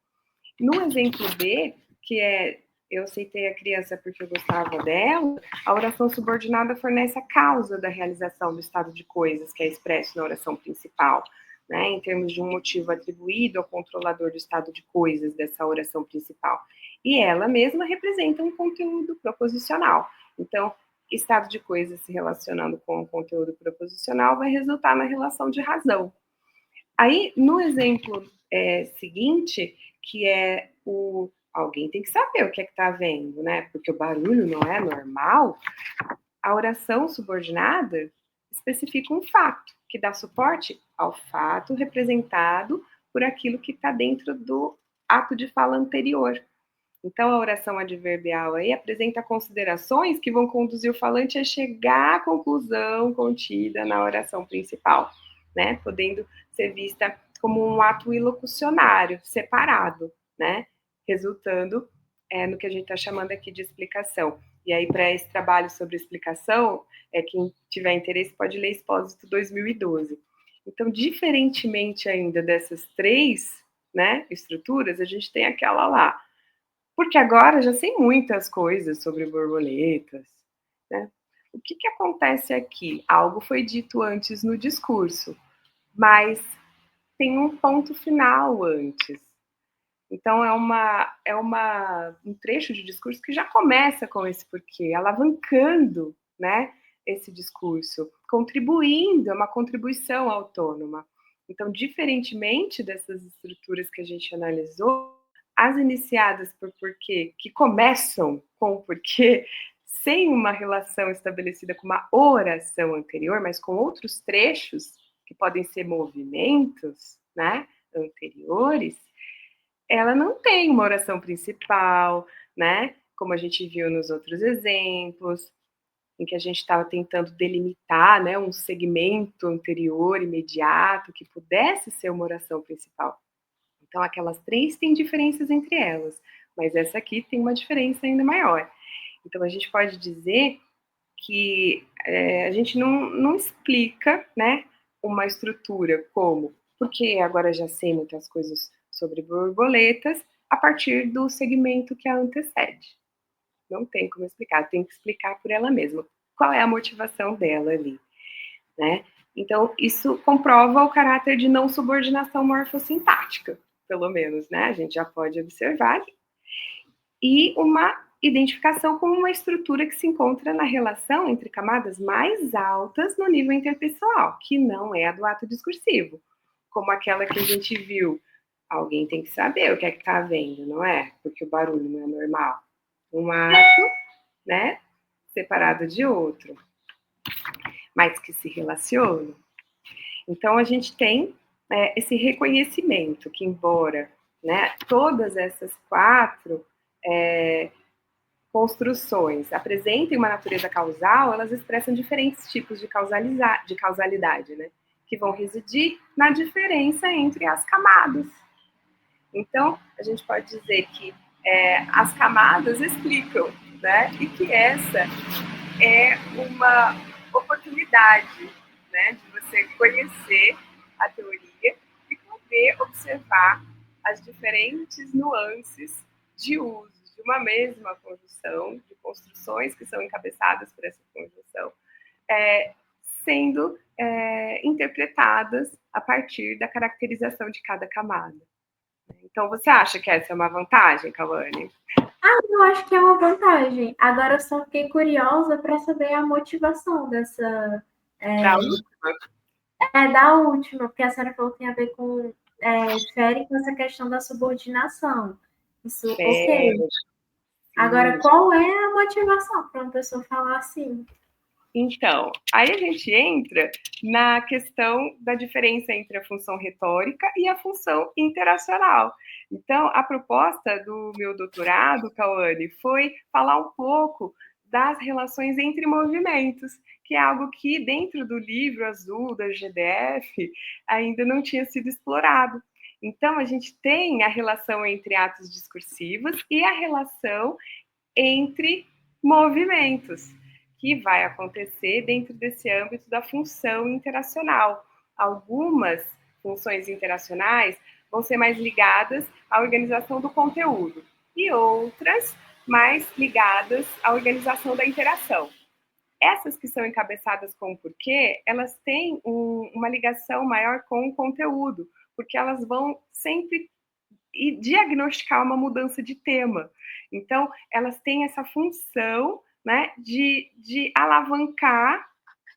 No exemplo B, que é eu aceitei a criança porque eu gostava dela, a oração subordinada fornece a causa da realização do estado de coisas que é expresso na oração principal, né, em termos de um motivo atribuído ao controlador do estado de coisas dessa oração principal. E ela mesma representa um conteúdo proposicional. Então, estado de coisas se relacionando com o conteúdo proposicional vai resultar na relação de razão. Aí, no exemplo seguinte, que é o alguém tem que saber o que é que está vendo, né? Porque o barulho não é normal. A oração subordinada especifica um fato, que dá suporte ao fato representado por aquilo que está dentro do ato de fala anterior. Então, a oração adverbial aí apresenta considerações que vão conduzir o falante a chegar à conclusão contida na oração principal, né? Podendo ser vista como um ato ilocucionário, separado, né? Resultando no que a gente está chamando aqui de explicação. E aí, para esse trabalho sobre explicação, quem tiver interesse pode ler Expósito 2012. Então, diferentemente ainda dessas 3, né, estruturas, a gente tem aquela lá. Porque agora já sei muitas coisas sobre borboletas, né? O que acontece aqui? Algo foi dito antes no discurso, mas tem um ponto final antes. Então, um trecho de discurso que já começa com esse porquê, alavancando, né, esse discurso, contribuindo, é uma contribuição autônoma. Então, diferentemente dessas estruturas que a gente analisou, as iniciadas por porquê, que começam com o porquê, sem uma relação estabelecida com uma oração anterior, mas com outros trechos, que podem ser movimentos, né, anteriores, ela não tem uma oração principal, né? Como a gente viu nos outros exemplos, em que a gente estava tentando delimitar, né, um segmento anterior, imediato, que pudesse ser uma oração principal. Então, aquelas 3 têm diferenças entre elas, mas essa aqui tem uma diferença ainda maior. Então, a gente pode dizer que a gente não explica, né, uma estrutura como, porque agora já sei muitas coisas sobre borboletas, a partir do segmento que a antecede. Não tem como explicar, tem que explicar por ela mesma. Qual é a motivação dela ali, né? Então, isso comprova o caráter de não subordinação morfossintática, pelo menos, né? A gente já pode observar. E uma identificação como uma estrutura que se encontra na relação entre camadas mais altas no nível interpessoal, que não é a do ato discursivo, como aquela que a gente viu. Alguém tem que saber o que é que está havendo, não é? Porque o barulho não é normal. Um ato, né, separado de outro, mas que se relacionam. Então, a gente tem esse reconhecimento que, embora, né, todas essas quatro construções apresentem uma natureza causal, elas expressam diferentes tipos de causalidade, né, que vão residir na diferença entre as camadas. Então, a gente pode dizer que as camadas explicam, né, e que essa é uma oportunidade, né, de você conhecer a teoria e poder observar as diferentes nuances de uso de uma mesma conjunção, de construções que são encabeçadas por essa conjunção, sendo interpretadas a partir da caracterização de cada camada. Então, você acha que essa é uma vantagem, Cauane? Eu acho que é uma vantagem. Agora eu só fiquei curiosa para saber a motivação dessa. Da última? Da última, porque a senhora falou que tem a ver com. Fere com essa questão da subordinação. Isso, ok. Agora, qual é a motivação para uma pessoa falar assim? Então, aí a gente entra na questão da diferença entre a função retórica e a função interacional. Então, a proposta do meu doutorado, Cauane, foi falar um pouco das relações entre movimentos, que é algo que dentro do livro azul da GDF ainda não tinha sido explorado. Então, a gente tem a relação entre atos discursivos e a relação entre movimentos, que vai acontecer dentro desse âmbito da função interacional. Algumas funções interacionais vão ser mais ligadas à organização do conteúdo e outras mais ligadas à organização da interação. Essas que são encabeçadas com o porquê, elas têm uma ligação maior com o conteúdo, porque elas vão sempre diagnosticar uma mudança de tema. Então, elas têm essa função, né, de alavancar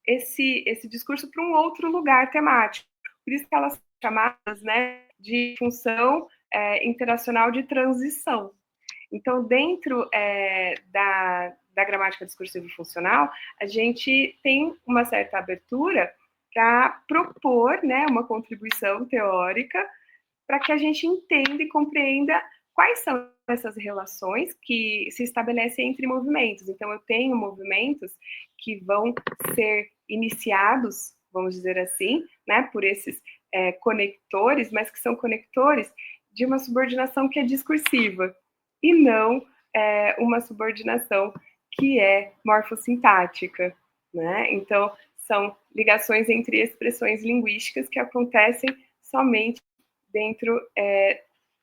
esse discurso para um outro lugar temático. Por isso que elas são chamadas, né, de função interacional de transição. Então, dentro da gramática discursiva funcional, a gente tem uma certa abertura para propor, né, uma contribuição teórica para que a gente entenda e compreenda quais são essas relações que se estabelecem entre movimentos. Então, eu tenho movimentos que vão ser iniciados, vamos dizer assim, né, por esses conectores, mas que são conectores de uma subordinação que é discursiva e não uma subordinação que é morfossintática, né? Então, são ligações entre expressões linguísticas que acontecem somente dentro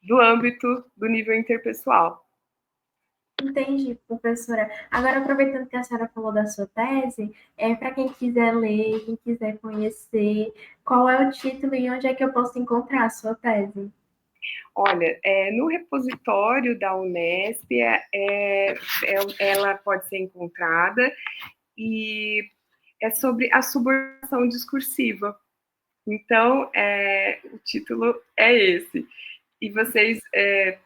do âmbito do nível interpessoal. Entendi, professora. Agora, aproveitando que a senhora falou da sua tese, para quem quiser ler, quem quiser conhecer, qual é o título e onde é que eu posso encontrar a sua tese? Olha, no repositório da Unesp, ela pode ser encontrada e é sobre a subordinação discursiva. Então, o título é esse. E vocês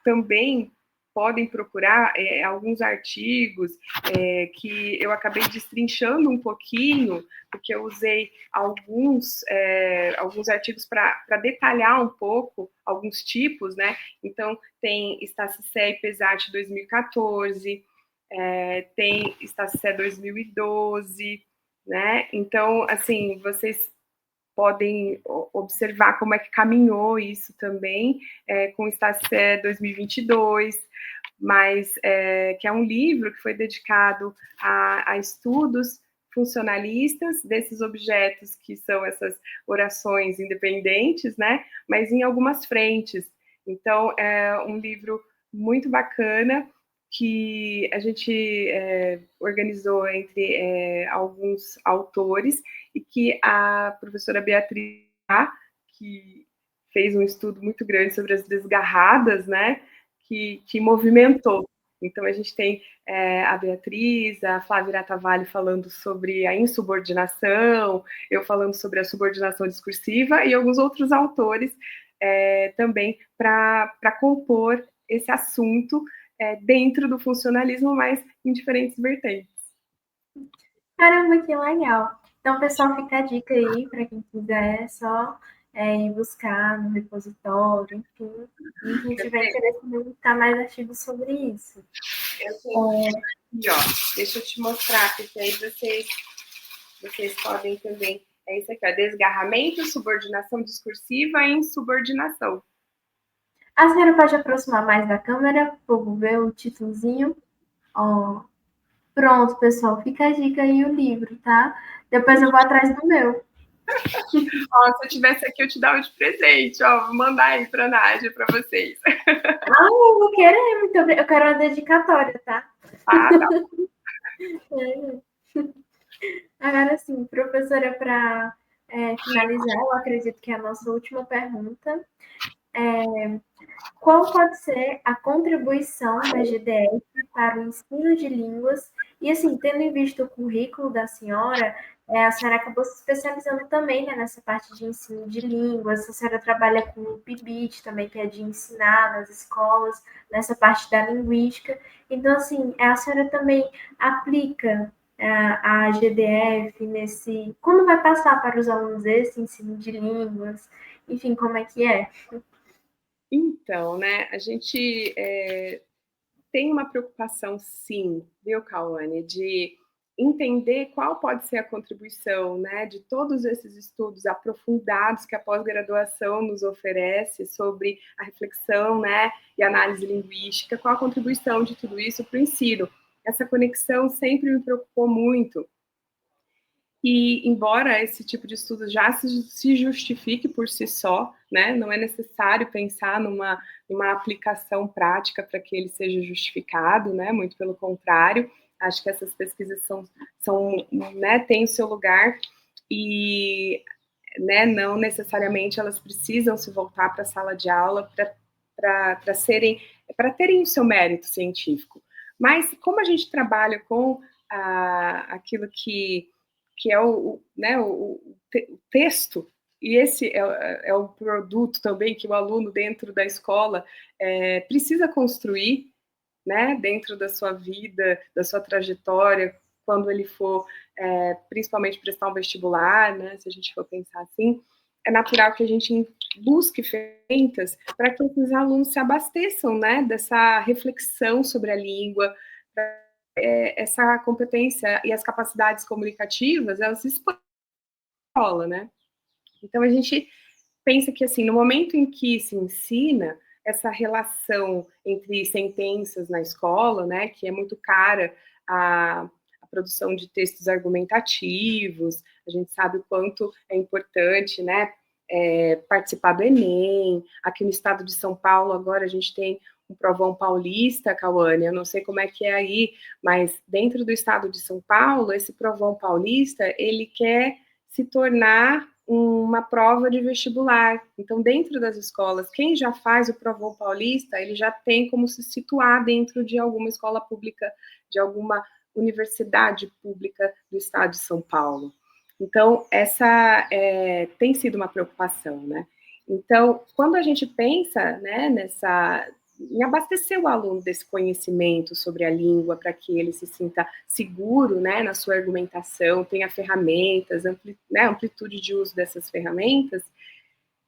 também podem procurar alguns artigos que eu acabei destrinchando um pouquinho, porque eu usei alguns artigos para detalhar um pouco alguns tipos, né? Então, tem Stacicé e Pesat 2014, tem Stacicé 2012, né? Então, assim, vocês podem observar como é que caminhou isso também, com o Stacicé 2022, mas que é um livro que foi dedicado a estudos funcionalistas desses objetos que são essas orações independentes, né? Mas em algumas frentes. Então, é um livro muito bacana que a gente organizou entre alguns autores e que a professora Beatriz, que fez um estudo muito grande sobre as desgarradas, né, que movimentou. Então, a gente tem a Beatriz, a Flávia Iratavalli falando sobre a insubordinação, eu falando sobre a subordinação discursiva e alguns outros autores também para compor esse assunto dentro do funcionalismo, mas em diferentes vertentes. Caramba, que legal. Então, pessoal, fica a dica aí para quem quiser, só ir buscar no repositório, enfim. E quem tiver interesse em buscar mais artigos sobre isso. Eu tenho aqui, ó, deixa eu te mostrar, porque aí vocês podem também. É isso aqui, ó, desgarramento, subordinação discursiva e insubordinação. A senhora pode aproximar mais da câmera para o povo ver o títulozinho? Ó, pronto, pessoal, fica a dica aí o livro, tá? Depois eu vou atrás do meu. Ó, se eu tivesse aqui, eu te dava de presente, ó, vou mandar aí para a Nádia, para vocês. Ah, eu vou querer, muito obrigada. Eu quero uma dedicatória, tá? Ah, tá. Agora sim, professora, para finalizar, eu acredito que é a nossa última pergunta. Qual pode ser a contribuição da GDF para o ensino de línguas? E, assim, tendo em vista o currículo da senhora, a senhora acabou se especializando também, né, nessa parte de ensino de línguas. A senhora trabalha com o PIBIT também, que é de ensinar nas escolas, nessa parte da linguística. Então, assim, a senhora também aplica a GDF nesse... Como vai passar para os alunos esse ensino de línguas? Enfim, como é que é? Então, né, a gente tem uma preocupação, sim, viu, Cauane, de entender qual pode ser a contribuição, né, de todos esses estudos aprofundados que a pós-graduação nos oferece sobre a reflexão, né, e análise linguística, qual a contribuição de tudo isso para o ensino. Essa conexão sempre me preocupou muito. E, embora esse tipo de estudo já se justifique por si só, né, não é necessário pensar numa aplicação prática para que ele seja justificado, né, muito pelo contrário, acho que essas pesquisas né, têm o seu lugar e, né, não necessariamente elas precisam se voltar para a sala de aula para terem o seu mérito científico. Mas como a gente trabalha com aquilo que é né, o texto, e esse é o produto também que o aluno dentro da escola precisa construir, né, dentro da sua vida, da sua trajetória, quando ele for principalmente prestar um vestibular, né, se a gente for pensar assim, é natural que a gente busque ferramentas para que esses alunos se abasteçam, né, dessa reflexão sobre a língua, essa competência e as capacidades comunicativas, elas se escola, né? Então a gente pensa que assim, no momento em que se ensina essa relação entre sentenças na escola, né, que é muito cara a produção de textos argumentativos, a gente sabe o quanto é importante, né, participar do Enem. Aqui no estado de São Paulo, agora a gente tem um provão paulista, Cauane, eu não sei como é que é aí, mas dentro do estado de São Paulo, esse provão paulista, ele quer se tornar uma prova de vestibular. Então, dentro das escolas, quem já faz o provão paulista, ele já tem como se situar dentro de alguma escola pública, de alguma universidade pública do estado de São Paulo. Então, essa tem sido uma preocupação, né? Então, quando a gente pensa, né, em abastecer o aluno desse conhecimento sobre a língua para que ele se sinta seguro, né, na sua argumentação, tenha ferramentas, amplitude de uso dessas ferramentas,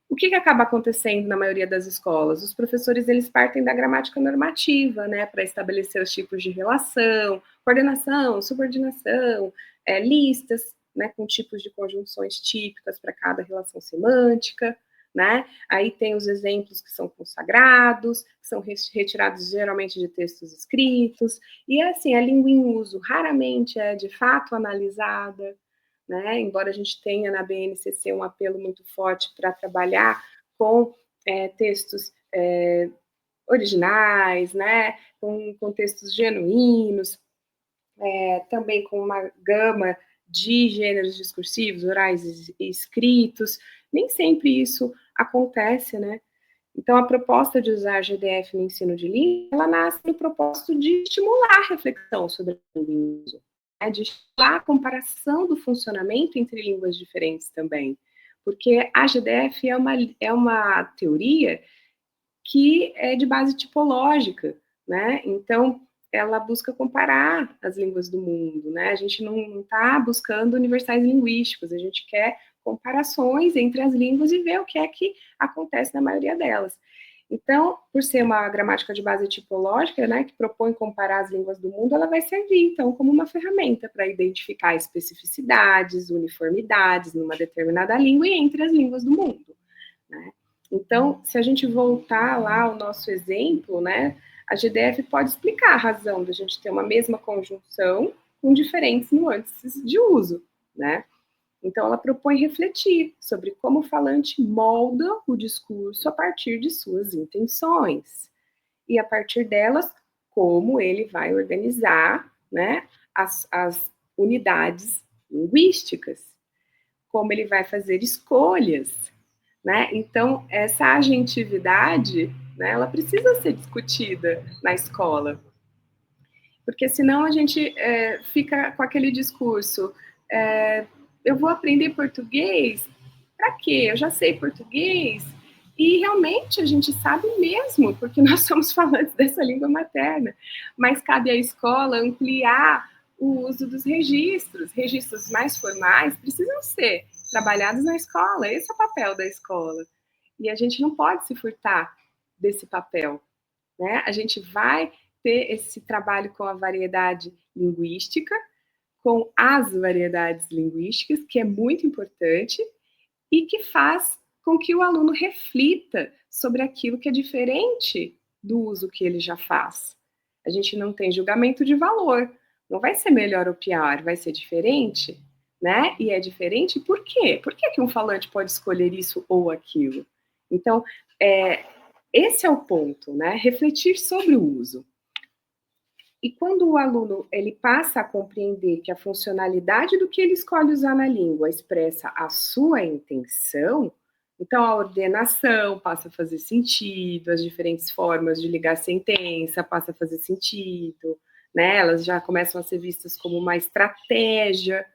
o que acaba acontecendo na maioria das escolas? Os professores, eles partem da gramática normativa, né, para estabelecer os tipos de relação, coordenação, subordinação, listas, né, com tipos de conjunções típicas para cada relação semântica, né? Aí tem os exemplos que são consagrados, que são retirados geralmente de textos escritos, e assim, a língua em uso raramente é de fato analisada, né? Embora a gente tenha na BNCC um apelo muito forte para trabalhar com textos originais, né, com contextos genuínos, também com uma gama de gêneros discursivos, orais e escritos. Nem sempre isso acontece, né? Então, a proposta de usar a GDF no ensino de língua, ela nasce no propósito de estimular a reflexão sobre a língua, né? De estimular a comparação do funcionamento entre línguas diferentes também. Porque a GDF é uma teoria que é de base tipológica, né? Então, ela busca comparar as línguas do mundo, né? A gente não está buscando universais linguísticos, a gente quer comparações entre as línguas e ver o que é que acontece na maioria delas. Então, por ser uma gramática de base tipológica, né, que propõe comparar as línguas do mundo, ela vai servir, então, como uma ferramenta para identificar especificidades, uniformidades numa determinada língua e entre as línguas do mundo, né? Então, se a gente voltar lá ao nosso exemplo, né, a GDF pode explicar a razão da gente ter uma mesma conjunção com diferentes nuances de uso, né? Então, ela propõe refletir sobre como o falante molda o discurso a partir de suas intenções e, a partir delas, como ele vai organizar, né, as unidades linguísticas, como ele vai fazer escolhas, né? Então, essa agentividade, né, ela precisa ser discutida na escola, porque senão a gente fica com aquele discurso, eu vou aprender português, para quê? Eu já sei português, e realmente a gente sabe mesmo, porque nós somos falantes dessa língua materna, mas cabe à escola ampliar o uso dos registros. Registros mais formais precisam ser trabalhados na escola, esse é o papel da escola. E a gente não pode se furtar desse papel, né? A gente vai ter esse trabalho com a variedade linguística, com as variedades linguísticas, que é muito importante, e que faz com que o aluno reflita sobre aquilo que é diferente do uso que ele já faz. A gente não tem julgamento de valor, não vai ser melhor ou pior, vai ser diferente, né? E é diferente por quê? Por que um falante pode escolher isso ou aquilo? Então, esse é o ponto, né? Refletir sobre o uso. E quando o aluno ele passa a compreender que a funcionalidade do que ele escolhe usar na língua expressa a sua intenção, então a ordenação passa a fazer sentido, as diferentes formas de ligar a sentença passa a fazer sentido, né? Elas já começam a ser vistas como uma estratégia,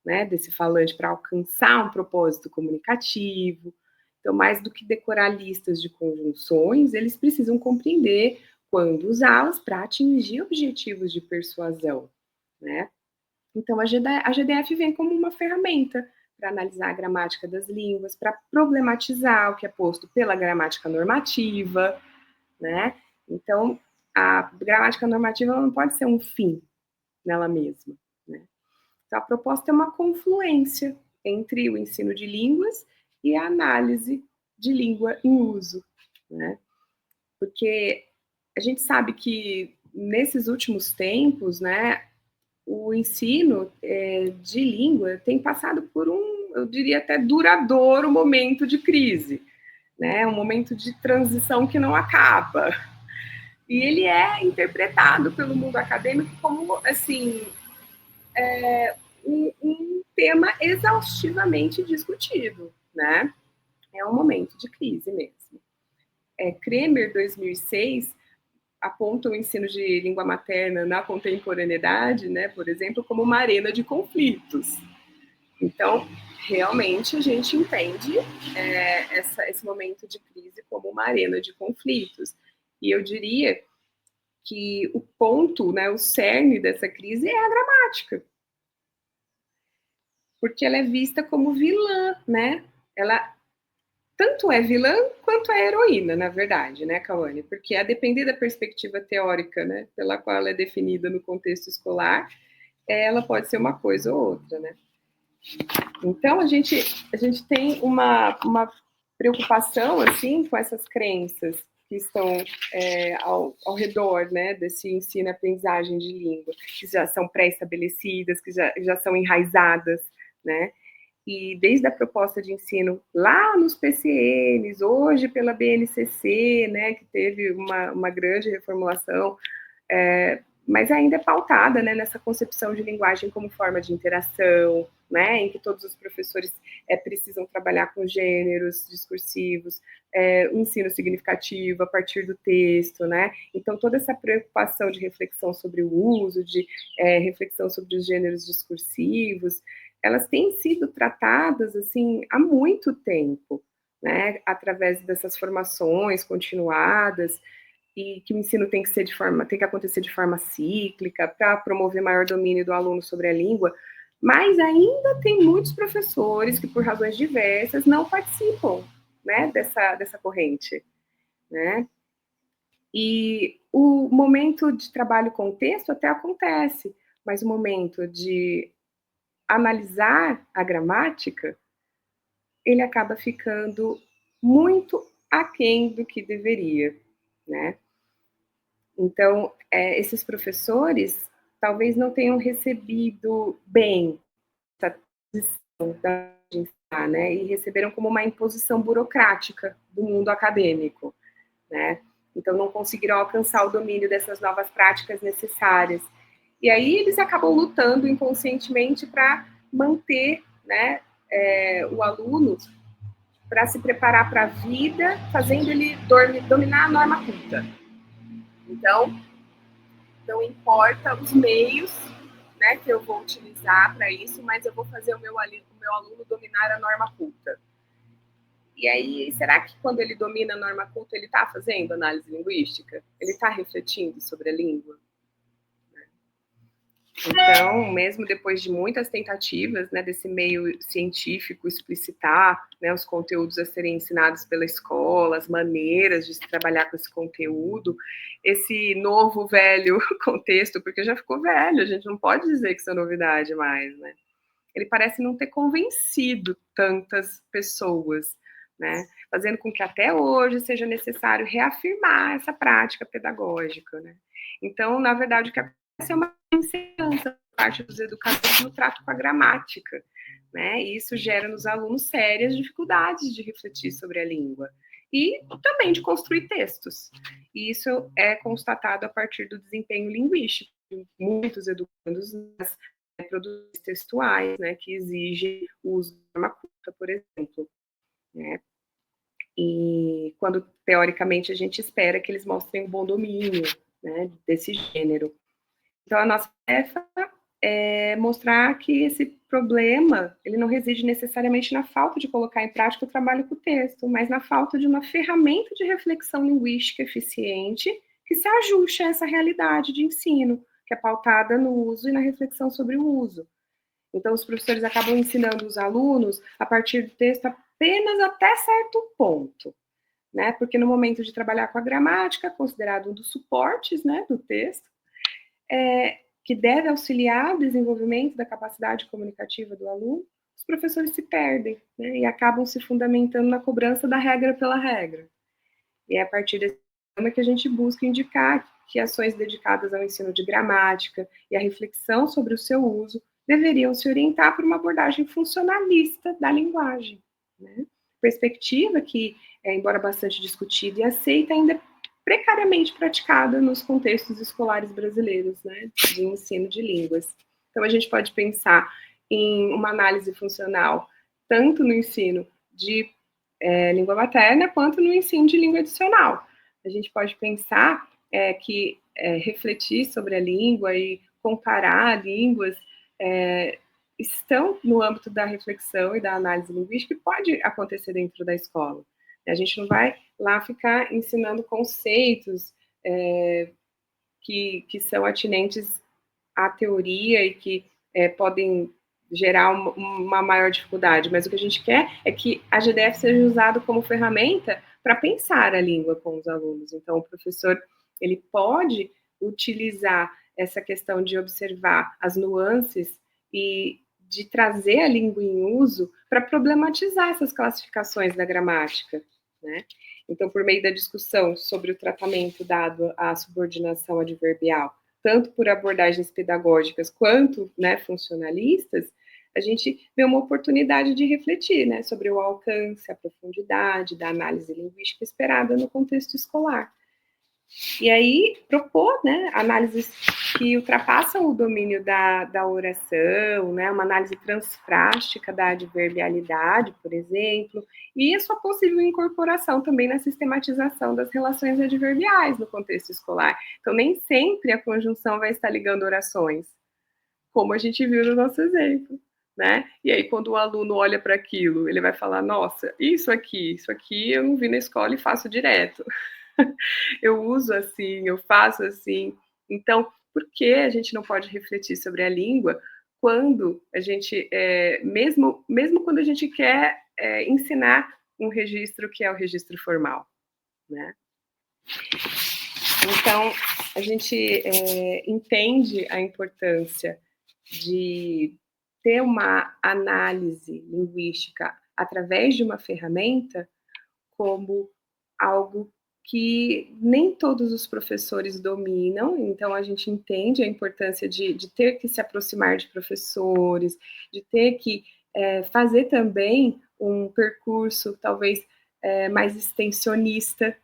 né, desse falante para alcançar um propósito comunicativo. Então, mais do que decorar listas de conjunções, eles precisam compreender quando usá-las para atingir objetivos de persuasão, né? Então, a GDF vem como uma ferramenta para analisar a gramática das línguas, para problematizar o que é posto pela gramática normativa, né? Então, a gramática normativa não pode ser um fim nela mesma, né? Então, a proposta é uma confluência entre o ensino de línguas e a análise de língua em uso, né? Porque a gente sabe que nesses últimos tempos, né, o ensino de língua tem passado por eu diria até duradouro momento de crise, né, um momento de transição que não acaba. E ele é interpretado pelo mundo acadêmico como, assim, um tema exaustivamente discutido, né? É um momento de crise mesmo. Kremer, 2006, aponta o ensino de língua materna na contemporaneidade, né, por exemplo, como uma arena de conflitos. Então, realmente, a gente entende esse momento de crise como uma arena de conflitos. E eu diria que o ponto, né, o cerne dessa crise é a gramática. Porque ela é vista como vilã, né? Ela tanto é vilã quanto é heroína, na verdade, né, Cauane? Porque a depender da perspectiva teórica, né, pela qual ela é definida no contexto escolar, ela pode ser uma coisa ou outra, né? Então, a gente tem uma preocupação, assim, com essas crenças que estão ao redor, né, desse ensino e aprendizagem de língua, que já são pré-estabelecidas, que já são enraizadas, né? e desde a proposta de ensino lá nos PCNs, hoje pela BNCC, né, que teve uma grande reformulação, mas ainda é pautada, né, nessa concepção de linguagem como forma de interação, né, em que todos os professores precisam trabalhar com gêneros discursivos, o ensino significativo a partir do texto, né, então toda essa preocupação de reflexão sobre o uso, de reflexão sobre os gêneros discursivos, elas têm sido tratadas, assim, há muito tempo, né, através dessas formações continuadas, e que o ensino tem que acontecer de forma cíclica, para promover maior domínio do aluno sobre a língua, mas ainda tem muitos professores que, por razões diversas, não participam, né, dessa corrente, né, e o momento de trabalho com o texto até acontece, mas o momento de analisar a gramática, ele acaba ficando muito aquém do que deveria, né? Então, esses professores talvez não tenham recebido bem essa posição da ensinar, né? E receberam como uma imposição burocrática do mundo acadêmico, né? Então, não conseguiram alcançar o domínio dessas novas práticas necessárias. E aí eles acabam lutando inconscientemente para manter, né, o aluno para se preparar para a vida, fazendo ele dominar a norma culta. Então, não importa os meios, né, que eu vou utilizar para isso, mas eu vou fazer o meu aluno dominar a norma culta. E aí, será que quando ele domina a norma culta, ele está fazendo análise linguística? Ele está refletindo sobre a língua? Então, mesmo depois de muitas tentativas, né, desse meio científico explicitar, né, os conteúdos a serem ensinados pela escola, as maneiras de se trabalhar com esse conteúdo, esse novo, velho contexto, porque já ficou velho, a gente não pode dizer que isso é novidade mais, né? Ele parece não ter convencido tantas pessoas, né? Fazendo com que até hoje seja necessário reafirmar essa prática pedagógica, né? Então, na verdade, o que acontece é uma insegurança por parte dos educadores no trato com a gramática, né? E isso gera nos alunos sérias dificuldades de refletir sobre a língua e também de construir textos. E isso é constatado a partir do desempenho linguístico de muitos educandos nas produções textuais, né, que exigem o uso de norma culta, por exemplo, né? E quando, teoricamente, a gente espera que eles mostrem um bom domínio, né, desse gênero. Então, a nossa tarefa é mostrar que esse problema, ele não reside necessariamente na falta de colocar em prática o trabalho com o texto, mas na falta de uma ferramenta de reflexão linguística eficiente que se ajuste a essa realidade de ensino, que é pautada no uso e na reflexão sobre o uso. Então, os professores acabam ensinando os alunos a partir do texto apenas até certo ponto, né? Porque no momento de trabalhar com a gramática, considerado um dos suportes, né, do texto, que deve auxiliar o desenvolvimento da capacidade comunicativa do aluno, os professores se perdem, né, e acabam se fundamentando na cobrança da regra pela regra. E é a partir desse tema que a gente busca indicar que ações dedicadas ao ensino de gramática e à reflexão sobre o seu uso deveriam se orientar por uma abordagem funcionalista da linguagem, né? Perspectiva que, embora bastante discutida e aceita, ainda é precariamente praticada nos contextos escolares brasileiros, né, de ensino de línguas. Então, a gente pode pensar em uma análise funcional tanto no ensino de língua materna, quanto no ensino de língua adicional. A gente pode pensar que refletir sobre a língua e comparar línguas estão no âmbito da reflexão e da análise linguística e pode acontecer dentro da escola. A gente não vai lá ficar ensinando conceitos que são atinentes à teoria e que podem gerar uma maior dificuldade, mas o que a gente quer é que a GDF seja usado como ferramenta para pensar a língua com os alunos. Então, o professor, ele pode utilizar essa questão de observar as nuances e de trazer a língua em uso para problematizar essas classificações da gramática, né? Então, por meio da discussão sobre o tratamento dado à subordinação adverbial, tanto por abordagens pedagógicas quanto, né, funcionalistas, a gente vê uma oportunidade de refletir, né, sobre o alcance, a profundidade da análise linguística esperada no contexto escolar. E aí, propor, né, análises que ultrapassam o domínio da oração, né, uma análise transfrástica da adverbialidade, por exemplo, e a sua possível incorporação também na sistematização das relações adverbiais no contexto escolar. Então, nem sempre a conjunção vai estar ligando orações, como a gente viu no nosso exemplo, né? E aí, quando o aluno olha para aquilo, ele vai falar, nossa, isso aqui eu não vi na escola e faço direto. Eu uso assim, eu faço assim. Então, por que a gente não pode refletir sobre a língua quando a gente, mesmo quando a gente quer ensinar um registro que é o registro formal, né? Então, a gente entende a importância de ter uma análise linguística através de uma ferramenta como algo que nem todos os professores dominam, então a gente entende a importância de ter que se aproximar de professores, de ter que fazer também um percurso talvez mais extensionista,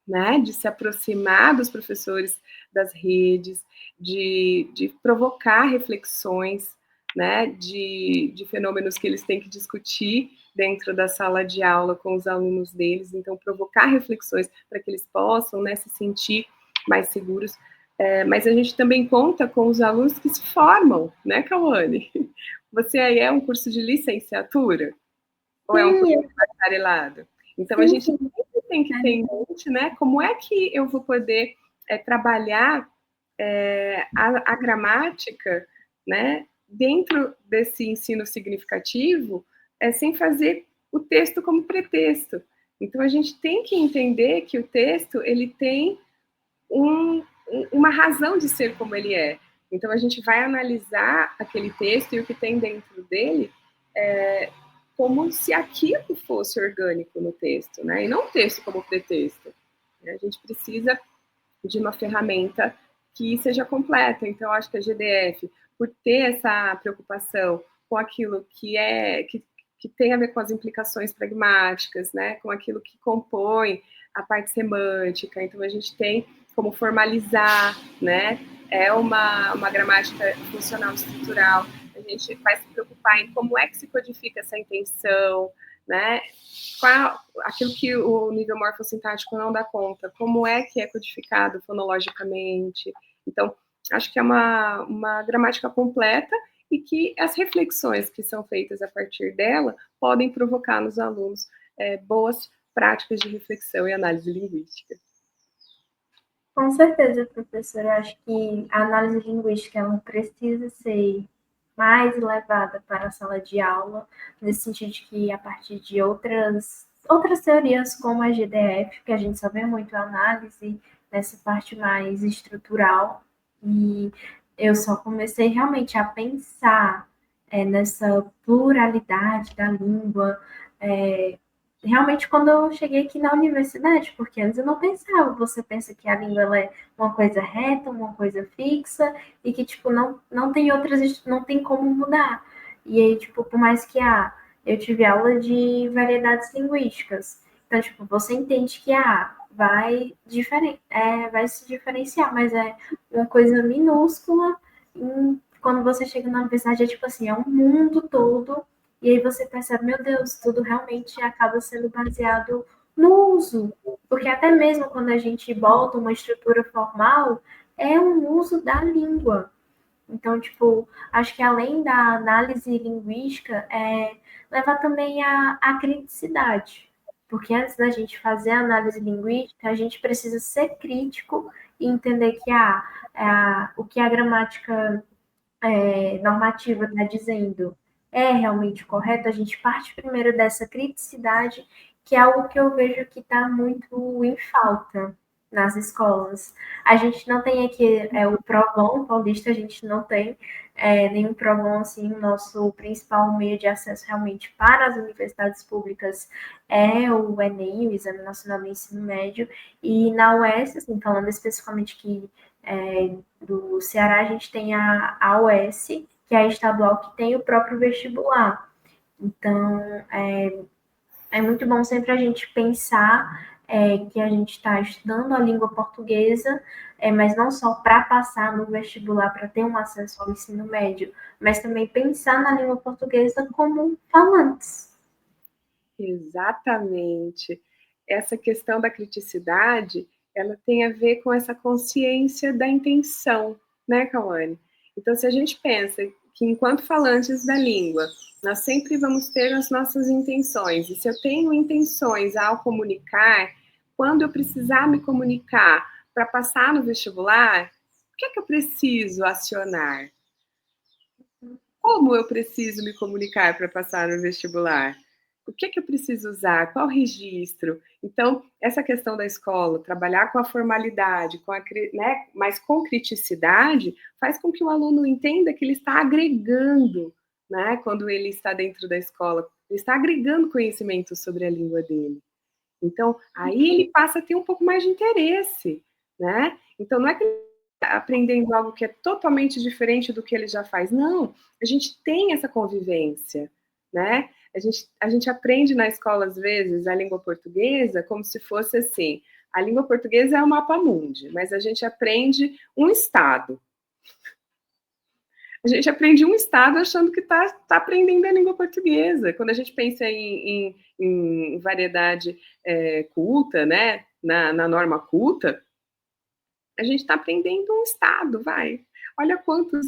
né, de se aproximar dos professores das redes, de provocar reflexões, né, de fenômenos que eles têm que discutir dentro da sala de aula com os alunos deles, então provocar reflexões para que eles possam, né, se sentir mais seguros. Mas a gente também conta com os alunos que se formam, né, Cauane? Você aí é um curso de licenciatura? Ou é um curso de bacharelado? Então a gente sempre tem que ter em mente, né, como é que eu vou poder trabalhar a gramática, né, dentro desse ensino significativo, sem fazer o texto como pretexto. Então a gente tem que entender que o texto ele tem uma razão de ser como ele é. Então a gente vai analisar aquele texto e o que tem dentro dele como se aquilo fosse orgânico no texto, né? E não o texto como pretexto. A gente precisa de uma ferramenta que seja completa. Então, acho que a GDF, por ter essa preocupação com aquilo que tem a ver com as implicações pragmáticas, né, com aquilo que compõe a parte semântica, então a gente tem como formalizar, né, é uma gramática funcional estrutural, a gente vai se preocupar em como é que se codifica essa intenção, né, aquilo que o nível morfossintático não dá conta, como é que é codificado fonologicamente. Então, acho que é uma gramática completa e que as reflexões que são feitas a partir dela podem provocar nos alunos boas práticas de reflexão e análise linguística. Com certeza, professora. Eu acho que a análise linguística ela precisa ser mais levada para a sala de aula, nesse sentido de que a partir de outras teorias como a GDF, que a gente só vê muito a análise nessa parte mais estrutural, e eu só comecei realmente a pensar nessa pluralidade da língua, realmente quando eu cheguei aqui na universidade, porque antes eu não pensava, você pensa que a língua ela é uma coisa reta, uma coisa fixa, e que, tipo, não tem outras, não tem como mudar. E aí, tipo, por mais que eu tive aula de variedades linguísticas, então, tipo, você entende que vai se diferenciar, mas é uma coisa minúscula, quando você chega na universidade, é tipo assim, é um mundo todo e aí você percebe, meu Deus, tudo realmente acaba sendo baseado no uso. Porque até mesmo quando a gente bota uma estrutura formal, é um uso da língua. Então, tipo, acho que além da análise linguística, levar também a criticidade. Porque antes da gente fazer a análise linguística, a gente precisa ser crítico e entender que o que a gramática normativa está dizendo é realmente correto, a gente parte primeiro dessa criticidade, que é algo que eu vejo que está muito em falta nas escolas. A gente não tem aqui o Provão paulista, a gente não tem nenhum Provão assim, o nosso principal meio de acesso realmente para as universidades públicas é o Enem, o Exame Nacional do Ensino Médio, e na UES, assim, falando especificamente que do Ceará, a gente tem a UES, que é a estadual, que tem o próprio vestibular. Então, é muito bom sempre a gente pensar que a gente está estudando a língua portuguesa, mas não só para passar no vestibular, para ter um acesso ao ensino médio, mas também pensar na língua portuguesa como falantes. Exatamente. Essa questão da criticidade, ela tem a ver com essa consciência da intenção, né, Cauane? Então, se a gente pensa que enquanto falantes da língua, nós sempre vamos ter as nossas intenções, e se eu tenho intenções ao comunicar, quando eu precisar me comunicar para passar no vestibular, o que é que eu preciso acionar? Como eu preciso me comunicar para passar no vestibular? O que é que eu preciso usar? Qual registro? Então, essa questão da escola, trabalhar com a formalidade, né, mas com criticidade, faz com que o aluno entenda que ele está agregando, né, quando ele está dentro da escola, ele está agregando conhecimento sobre a língua dele. Então, aí ele passa a ter um pouco mais de interesse, né? Então, não é que ele está aprendendo algo que é totalmente diferente do que ele já faz. Não, a gente tem essa convivência, né? A gente aprende na escola, às vezes, a língua portuguesa como se fosse assim, a língua portuguesa é o mapa mundi, mas a gente aprende um estado. A gente aprende um estado achando que está aprendendo a língua portuguesa. Quando a gente pensa em variedade culta, né, na norma culta, a gente está aprendendo um estado, vai. Olha quantos.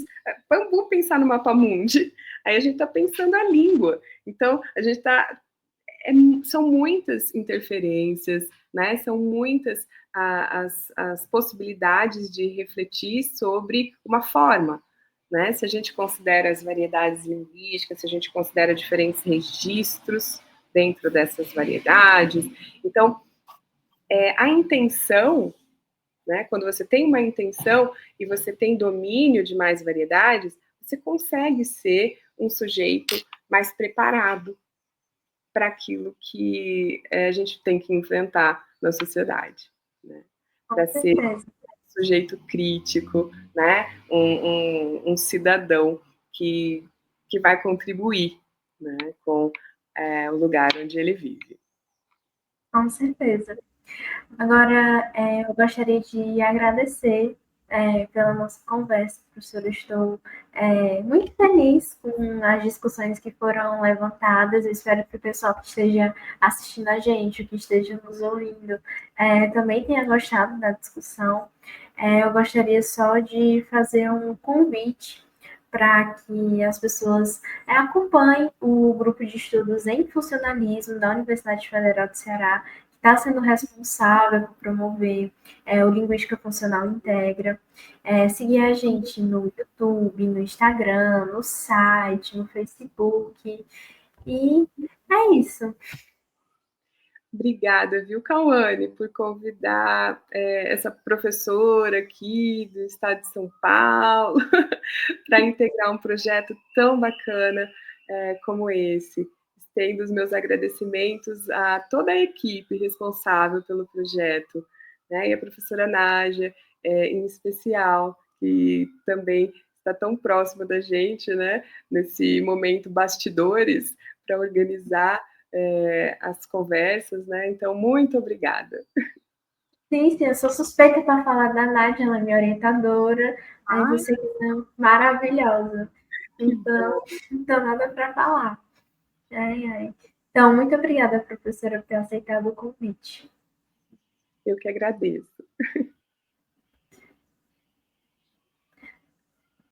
Vamos pensar no mapa mundi. Aí a gente está pensando a língua. Então, a gente está. São muitas interferências, né? São muitas as possibilidades de refletir sobre uma forma. Né? Se a gente considera as variedades linguísticas, se a gente considera diferentes registros dentro dessas variedades. Então, a intenção, né, quando você tem uma intenção e você tem domínio de mais variedades, você consegue ser um sujeito mais preparado para aquilo que a gente tem que enfrentar na sociedade. Né? Para ser sujeito crítico, né? Um cidadão que vai contribuir, né? Com o lugar onde ele vive. Com certeza. Agora, eu gostaria de agradecer pela nossa conversa, professora. Estou muito feliz com as discussões que foram levantadas. Eu espero que o pessoal que esteja assistindo a gente, que esteja nos ouvindo, também tenha gostado da discussão. Eu gostaria só de fazer um convite para que as pessoas acompanhem o grupo de estudos em funcionalismo da Universidade Federal do Ceará, está sendo responsável por promover o Linguística Funcional Integra. Seguir a gente no YouTube, no Instagram, no site, no Facebook. E é isso. Obrigada, viu, Cauane, por convidar essa professora aqui do estado de São Paulo para integrar um projeto tão bacana como esse. Estendo os meus agradecimentos a toda a equipe responsável pelo projeto, né, e a professora Nádia, em especial, que também está tão próxima da gente, né, nesse momento bastidores, para organizar as conversas, né? Então, muito obrigada. Sim, eu sou suspeita para falar da Nádia, ela é minha orientadora, você é maravilhosa. Então, não tenho nada para falar. Então, muito obrigada, professora, por ter aceitado o convite. Eu que agradeço.